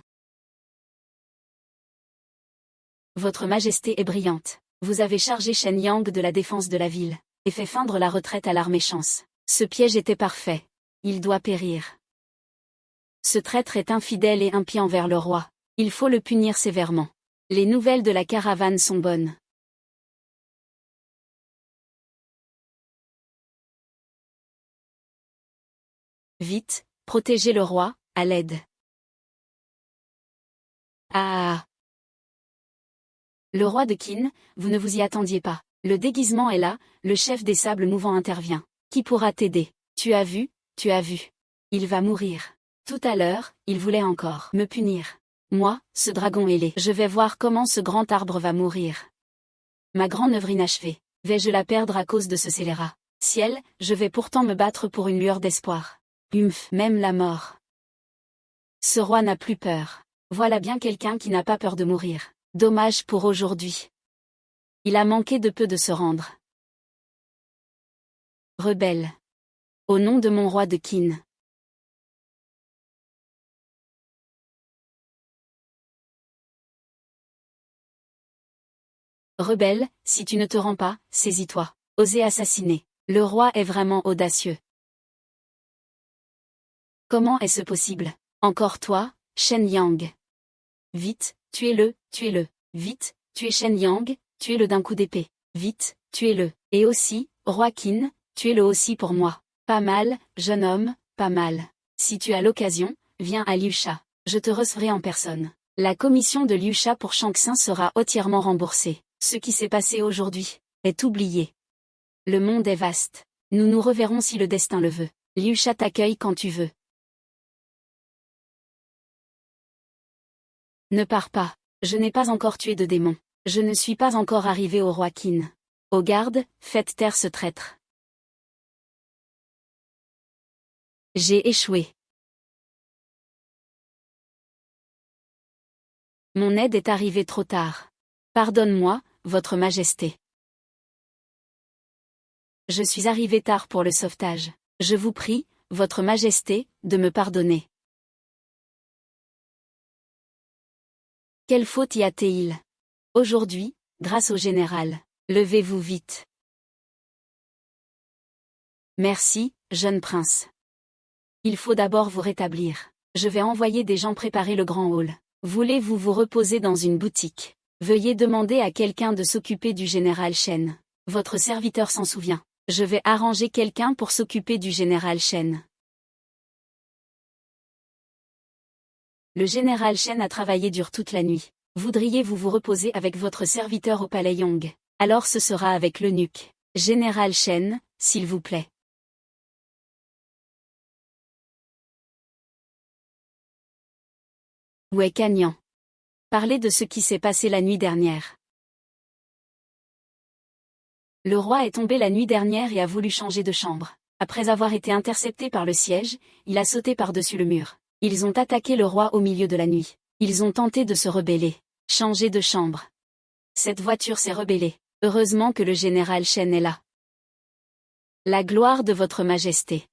Votre Majesté est brillante. Vous avez chargé Shen Yang de la défense de la ville, et fait feindre la retraite à l'armée chance. Ce piège était parfait. Il doit périr. Ce traître est infidèle et impie envers le roi. Il faut le punir sévèrement. Les nouvelles de la caravane sont bonnes. Vite, protégez le roi, à l'aide. Ah! Le roi de Qin, vous ne vous y attendiez pas. Le déguisement est là, le chef des sables mouvants intervient. Qui pourra t'aider? Tu as vu, tu as vu. Il va mourir. Tout à l'heure, il voulait encore me punir. Moi, ce dragon ailé. Je vais voir comment ce grand arbre va mourir. Ma grande œuvre inachevée. Vais-je la perdre à cause de ce scélérat? Ciel, je vais pourtant me battre pour une lueur d'espoir. Même la mort. Ce roi n'a plus peur. Voilà bien quelqu'un qui n'a pas peur de mourir. Dommage pour aujourd'hui. Il a manqué de peu de se rendre. Rebelle. Au nom de mon roi de Qin. Rebelle, si tu ne te rends pas, saisis-toi. Osez assassiner. Le roi est vraiment audacieux. Comment est-ce possible? Encore toi, Shen Yang. Vite, tuez-le, tuez-le. Vite, tuez Shen Yang, tuez-le d'un coup d'épée. Vite, tuez-le. Et aussi, roi Qin, tuez-le aussi pour moi. Pas mal, jeune homme, pas mal. Si tu as l'occasion, viens à Liusha. Je te recevrai en personne. La commission de Liusha pour Shangxin sera entièrement remboursée. Ce qui s'est passé aujourd'hui est oublié. Le monde est vaste. Nous nous reverrons si le destin le veut. Liusha t'accueille quand tu veux. Ne pars pas. Je n'ai pas encore tué de démon. Je ne suis pas encore arrivé au roi Qin. Aux gardes, faites taire ce traître. J'ai échoué. Mon aide est arrivée trop tard. Pardonne-moi, votre majesté. Je suis arrivé tard pour le sauvetage. Je vous prie, votre majesté, de me pardonner. Quelle faute y a-t-il? Aujourd'hui, grâce au général. Levez-vous vite. Merci, jeune prince. Il faut d'abord vous rétablir. Je vais envoyer des gens préparer le grand hall. Voulez-vous vous reposer dans une boutique? Veuillez demander à quelqu'un de s'occuper du général Shen. Votre serviteur s'en souvient. Je vais arranger quelqu'un pour s'occuper du général Shen. Le général Shen a travaillé dur toute la nuit. Voudriez-vous vous reposer avec votre serviteur au palais Yong? Alors ce sera avec l'eunuque. Général Shen, s'il vous plaît. Ouais Canyan. Parlez de ce qui s'est passé la nuit dernière. Le roi est tombé la nuit dernière et a voulu changer de chambre. Après avoir été intercepté par le siège, il a sauté par-dessus le mur. Ils ont attaqué le roi au milieu de la nuit. Ils ont tenté de se rebeller. Changer de chambre. Cette voiture s'est rebellée. Heureusement que le général Shen est là. La gloire de votre majesté.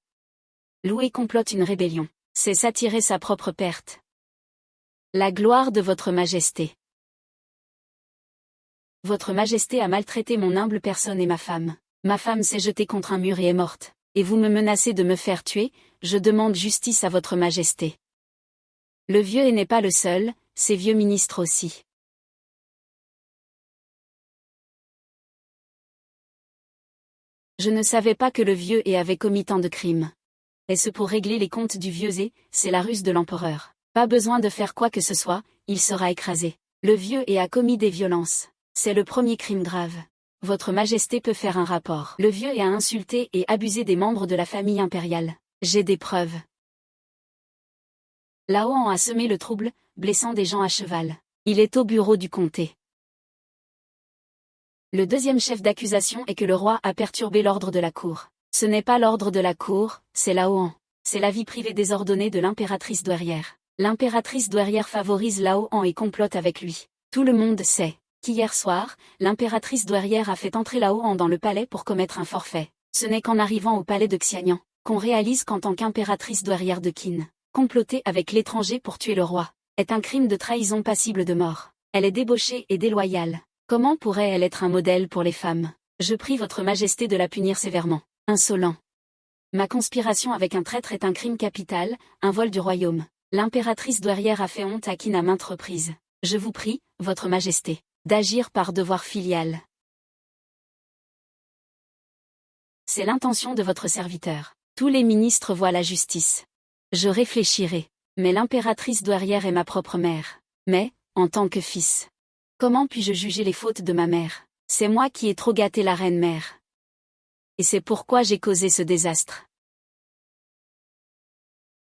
Loué complote une rébellion. C'est s'attirer sa propre perte. La gloire de votre majesté. Votre majesté a maltraité mon humble personne et ma femme. Ma femme s'est jetée contre un mur et est morte. Et vous me menacez de me faire tuer, je demande justice à votre majesté. Le vieux n'est pas le seul, ses vieux ministres aussi. Je ne savais pas que le vieux avait commis tant de crimes. Est-ce pour régler les comptes du vieux c'est la ruse de l'empereur. Pas besoin de faire quoi que ce soit, il sera écrasé. Le vieux a commis des violences. C'est le premier crime grave. Votre majesté peut faire un rapport. Le vieux a insulté et abusé des membres de la famille impériale. J'ai des preuves. Lao An a semé le trouble, blessant des gens à cheval. Il est au bureau du comté. Le deuxième chef d'accusation est que le roi a perturbé l'ordre de la cour. Ce n'est pas l'ordre de la cour, c'est Lao An. C'est la vie privée désordonnée de l'impératrice douairière. L'impératrice douairière favorise Lao An et complote avec lui. Tout le monde sait qu'hier soir, l'impératrice douairière a fait entrer Lao An dans le palais pour commettre un forfait. Ce n'est qu'en arrivant au palais de Xianyan qu'on réalise qu'en tant qu'impératrice douairière de Qin, comploter avec l'étranger pour tuer le roi est un crime de trahison passible de mort. Elle est débauchée et déloyale. Comment pourrait-elle être un modèle pour les femmes? Je prie votre majesté de la punir sévèrement. Insolent. Ma conspiration avec un traître est un crime capital, un vol du royaume. L'impératrice douairière a fait honte à Qin à maintes reprises. Je vous prie, votre majesté, d'agir par devoir filial. C'est l'intention de votre serviteur. Tous les ministres voient la justice. Je réfléchirai. Mais l'impératrice douairière est ma propre mère. Mais, en tant que fils, comment puis-je juger les fautes de ma mère? C'est moi qui ai trop gâté la reine-mère. Et c'est pourquoi j'ai causé ce désastre.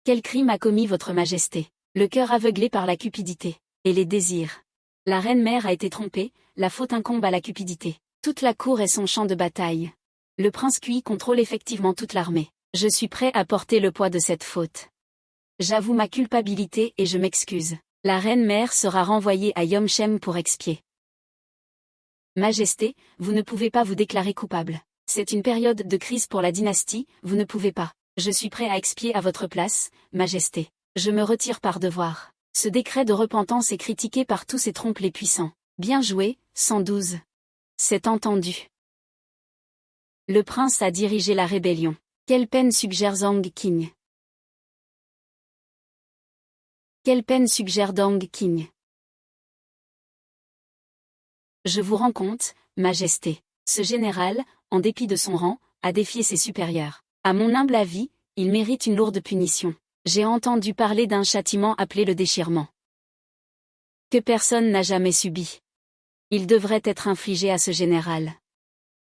Quel crime a commis votre majesté? Le cœur aveuglé par la cupidité. Et les désirs. La reine-mère a été trompée, la faute incombe à la cupidité. Toute la cour est son champ de bataille. Le prince Kui contrôle effectivement toute l'armée. Je suis prêt à porter le poids de cette faute. J'avoue ma culpabilité et je m'excuse. La reine-mère sera renvoyée à Yomshem pour expier. Majesté, vous ne pouvez pas vous déclarer coupable. C'est une période de crise pour la dynastie, vous ne pouvez pas. Je suis prêt à expier à votre place, Majesté. Je me retire par devoir. Ce décret de repentance est critiqué par tous et trompe les puissants. Bien joué, 112. C'est entendu. Le prince a dirigé la rébellion. Quelle peine suggère Zhang Qing? Quelle peine suggère Dong Qing? Je vous rends compte, Majesté. Ce général, en dépit de son rang, a défié ses supérieurs. À mon humble avis, il mérite une lourde punition. J'ai entendu parler d'un châtiment appelé le déchirement. Que personne n'a jamais subi. Il devrait être infligé à ce général.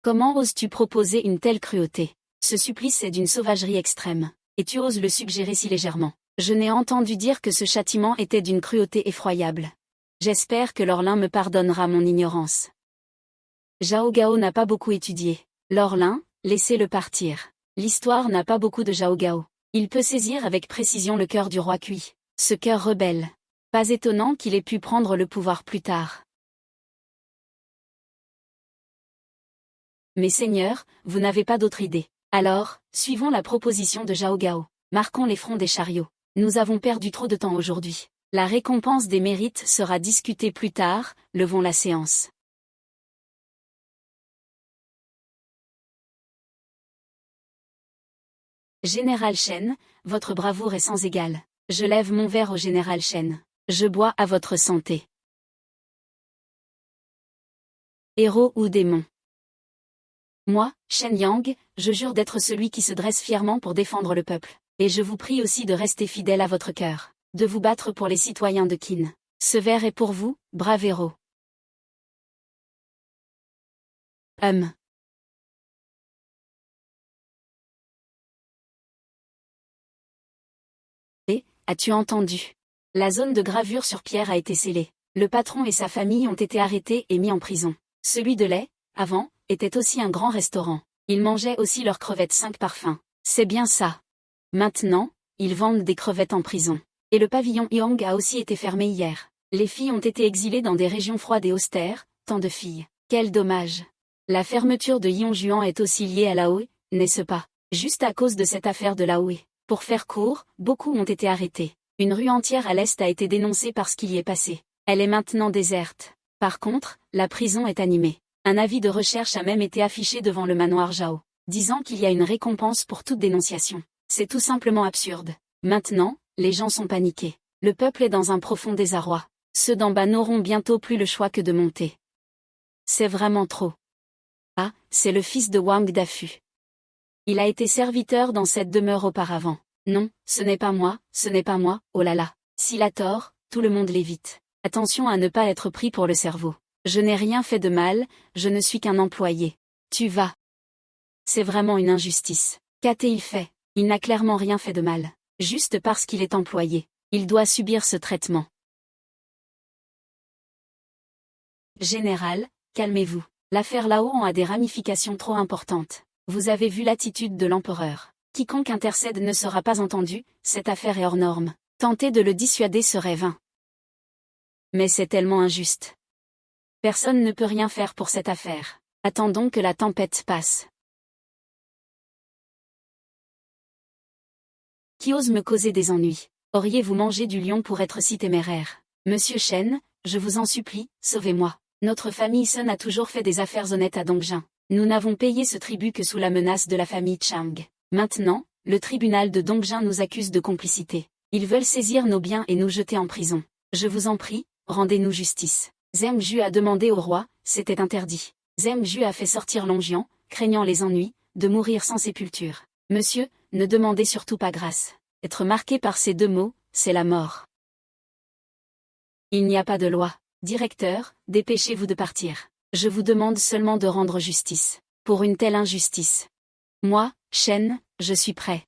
Comment oses-tu proposer une telle cruauté? Ce supplice est d'une sauvagerie extrême, et tu oses le suggérer si légèrement. Je n'ai entendu dire que ce châtiment était d'une cruauté effroyable. J'espère que l'Orlin me pardonnera mon ignorance. Zhao Gao n'a pas beaucoup étudié. L'Orlin, laissez-le partir. L'histoire n'a pas beaucoup de Zhao Gao. Il peut saisir avec précision le cœur du roi Kui. Ce cœur rebelle. Pas étonnant qu'il ait pu prendre le pouvoir plus tard. Mais seigneur, vous n'avez pas d'autre idée. Alors, suivons la proposition de Zhao Gao. Marquons les fronts des chariots. Nous avons perdu trop de temps aujourd'hui. La récompense des mérites sera discutée plus tard, levons la séance. Général Shen, votre bravoure est sans égale. Je lève mon verre au général Shen. Je bois à votre santé. Héros ou démon? Moi, Shen Yang, je jure d'être celui qui se dresse fièrement pour défendre le peuple. Et je vous prie aussi de rester fidèle à votre cœur, de vous battre pour les citoyens de Qin. Ce verre est pour vous, brave héros. As-tu entendu? La zone de gravure sur pierre a été scellée. Le patron et sa famille ont été arrêtés et mis en prison. Celui de lait, avant, était aussi un grand restaurant. Ils mangeaient aussi leurs crevettes 5 parfums. C'est bien ça. Maintenant, ils vendent des crevettes en prison. Et le pavillon Yang a aussi été fermé hier. Les filles ont été exilées dans des régions froides et austères, tant de filles. Quel dommage. La fermeture de Yongjuan est aussi liée à Laoé, n'est-ce pas? Juste à cause de cette affaire de Laoé. Pour faire court, beaucoup ont été arrêtés. Une rue entière à l'est a été dénoncée parce qu'il y est passé. Elle est maintenant déserte. Par contre, la prison est animée. Un avis de recherche a même été affiché devant le manoir Zhao, disant qu'il y a une récompense pour toute dénonciation. C'est tout simplement absurde. Maintenant, les gens sont paniqués. Le peuple est dans un profond désarroi. Ceux d'en bas n'auront bientôt plus le choix que de monter. C'est vraiment trop. Ah, c'est le fils de Wang Dafu. Il a été serviteur dans cette demeure auparavant. Non, ce n'est pas moi, oh là là. S'il a tort, tout le monde l'évite. Attention à ne pas être pris pour le cerveau. Je n'ai rien fait de mal, je ne suis qu'un employé. Tu vas. C'est vraiment une injustice. Qu'a-t-il fait? Il n'a clairement rien fait de mal. Juste parce qu'il est employé. Il doit subir ce traitement. Général, calmez-vous. L'affaire Lao a des ramifications trop importantes. Vous avez vu l'attitude de l'empereur. Quiconque intercède ne sera pas entendu, cette affaire est hors norme. Tenter de le dissuader serait vain. Mais c'est tellement injuste. Personne ne peut rien faire pour cette affaire. Attendons que la tempête passe. Qui ose me causer des ennuis? Auriez-vous mangé du lion pour être si téméraire? Monsieur Shen, je vous en supplie, sauvez-moi. Notre famille Sun a toujours fait des affaires honnêtes à Dongjin. Nous n'avons payé ce tribut que sous la menace de la famille Chang. Maintenant, le tribunal de Dongjin nous accuse de complicité. Ils veulent saisir nos biens et nous jeter en prison. Je vous en prie, rendez-nous justice. Zheng Ju a demandé au roi, c'était interdit. Zheng Ju a fait sortir Longjian, craignant les ennuis, de mourir sans sépulture. Monsieur, ne demandez surtout pas grâce. Être marqué par ces deux mots, c'est la mort. Il n'y a pas de loi. Directeur, dépêchez-vous de partir. Je vous demande seulement de rendre justice. Pour une telle injustice. Moi, Shen, je suis prêt.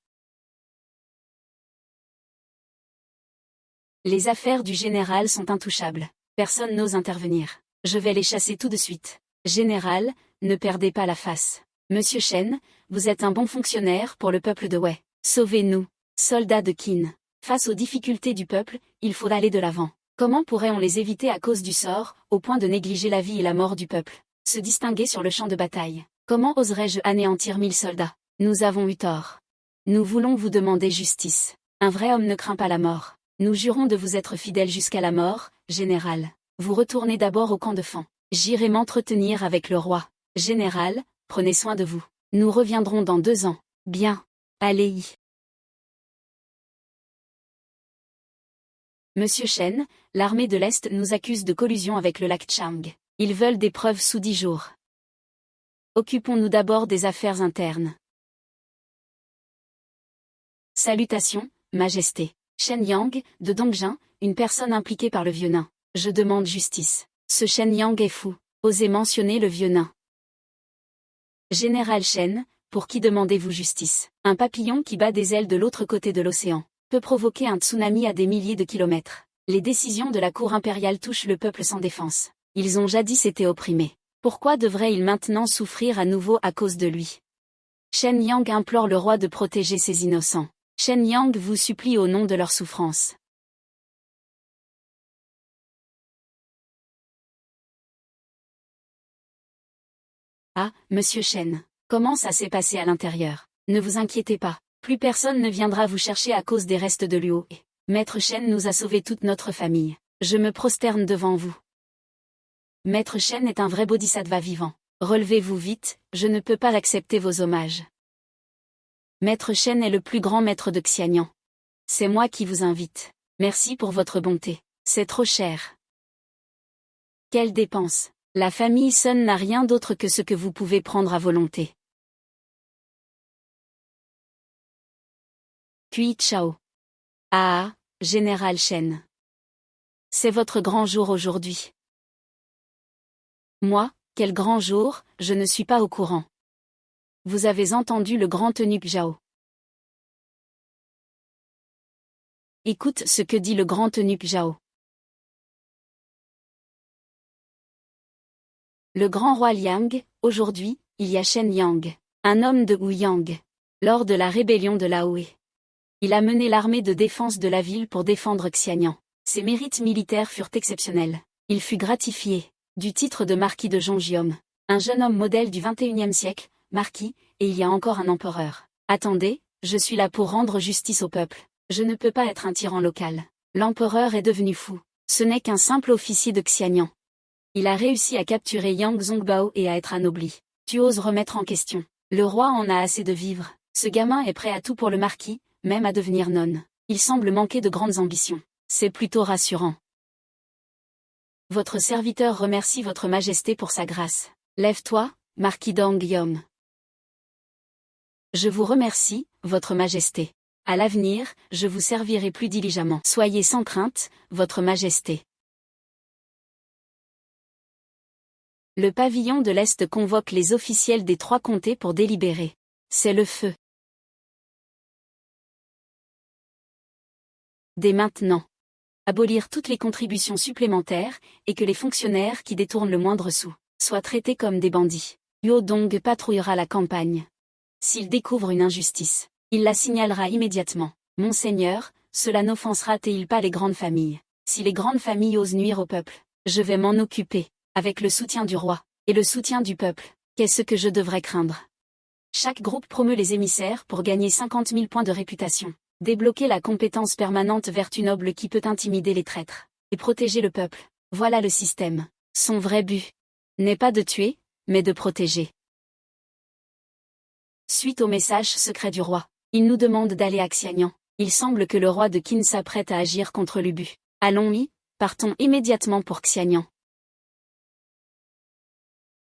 Les affaires du général sont intouchables. Personne n'ose intervenir. Je vais les chasser tout de suite. Général, ne perdez pas la face. Monsieur Shen, vous êtes un bon fonctionnaire pour le peuple de Wei. Sauvez-nous. Soldats de Qin. Face aux difficultés du peuple, il faut aller de l'avant. Comment pourrait-on les éviter à cause du sort, au point de négliger la vie et la mort du peuple? Se distinguer sur le champ de bataille. Comment oserais-je anéantir 1000 soldats? Nous avons eu tort. Nous voulons vous demander justice. Un vrai homme ne craint pas la mort. Nous jurons de vous être fidèles jusqu'à la mort, général. Vous retournez d'abord au camp de Fan. J'irai m'entretenir avec le roi. Général, prenez soin de vous. Nous reviendrons dans 2 ans. Bien. Allez-y. Monsieur Shen, l'armée de l'Est nous accuse de collusion avec le lac Chang. Ils veulent des preuves sous 10 jours. Occupons-nous d'abord des affaires internes. Salutations, Majesté. Shen Yang, de Dongjin, une personne impliquée par le vieux nain. Je demande justice. Ce Shen Yang est fou. Osez mentionner le vieux nain. Général Shen, pour qui demandez-vous justice? Un papillon qui bat des ailes de l'autre côté de l'océan peut provoquer un tsunami à des milliers de kilomètres. Les décisions de la cour impériale touchent le peuple sans défense. Ils ont jadis été opprimés. Pourquoi devraient-ils maintenant souffrir à nouveau à cause de lui? Shen Yang implore le roi de protéger ses innocents. Shen Yang vous supplie au nom de leur souffrance. Ah, monsieur Shen, comment ça s'est passé à l'intérieur? Ne vous inquiétez pas. Plus personne ne viendra vous chercher à cause des restes de Luo. Maître Shen nous a sauvé toute notre famille. Je me prosterne devant vous. Maître Shen est un vrai bodhisattva vivant. Relevez-vous vite, je ne peux pas accepter vos hommages. Maître Shen est le plus grand maître de Xianyan. C'est moi qui vous invite. Merci pour votre bonté. C'est trop cher. Quelle dépense. La famille Sun n'a rien d'autre que ce que vous pouvez prendre à volonté. Kui Chao. Ah, Général Shen. C'est votre grand jour aujourd'hui. Moi, quel grand jour, je ne suis pas au courant. Vous avez entendu le grand eunuque Zhao. Écoute ce que dit le grand eunuque Zhao. Le grand roi Liang, aujourd'hui, il y a Shen Yang, un homme de Ouyang, lors de la rébellion de Laoé. Il a mené l'armée de défense de la ville pour défendre Xianyang. Ses mérites militaires furent exceptionnels. Il fut gratifié du titre de marquis de Zhongjiom, un jeune homme modèle du XXIe siècle, marquis, et il y a encore un empereur. Attendez, je suis là pour rendre justice au peuple. Je ne peux pas être un tyran local. L'empereur est devenu fou. Ce n'est qu'un simple officier de Xianyang. Il a réussi à capturer Yang Zongbao et à être anobli. Tu oses remettre en question. Le roi en a assez de vivre. Ce gamin est prêt à tout pour le marquis, même à devenir nonne. Il semble manquer de grandes ambitions. C'est plutôt rassurant. Votre serviteur remercie votre majesté pour sa grâce. Lève-toi, marquis Dongyom. Je vous remercie, votre majesté. À l'avenir, je vous servirai plus diligemment. Soyez sans crainte, votre majesté. Le pavillon de l'Est convoque les officiels des 3 comtés pour délibérer. C'est le feu. Dès maintenant. Abolir toutes les contributions supplémentaires, et que les fonctionnaires qui détournent le moindre sou soient traités comme des bandits. Huo Dong patrouillera la campagne. S'il découvre une injustice, il la signalera immédiatement. Monseigneur, cela n'offensera-t-il pas les grandes familles? Si les grandes familles osent nuire au peuple, je vais m'en occuper, avec le soutien du roi, et le soutien du peuple. Qu'est-ce que je devrais craindre? Chaque groupe promeut les émissaires pour gagner 50 000 points de réputation. Débloquer la compétence permanente vertu noble qui peut intimider les traîtres, et protéger le peuple. Voilà le système. Son vrai but n'est pas de tuer, mais de protéger. Suite au message secret du roi, il nous demande d'aller à Xianyang. Il semble que le roi de Qin s'apprête à agir contre l'Ubu. Allons-y, partons immédiatement pour Xianyang.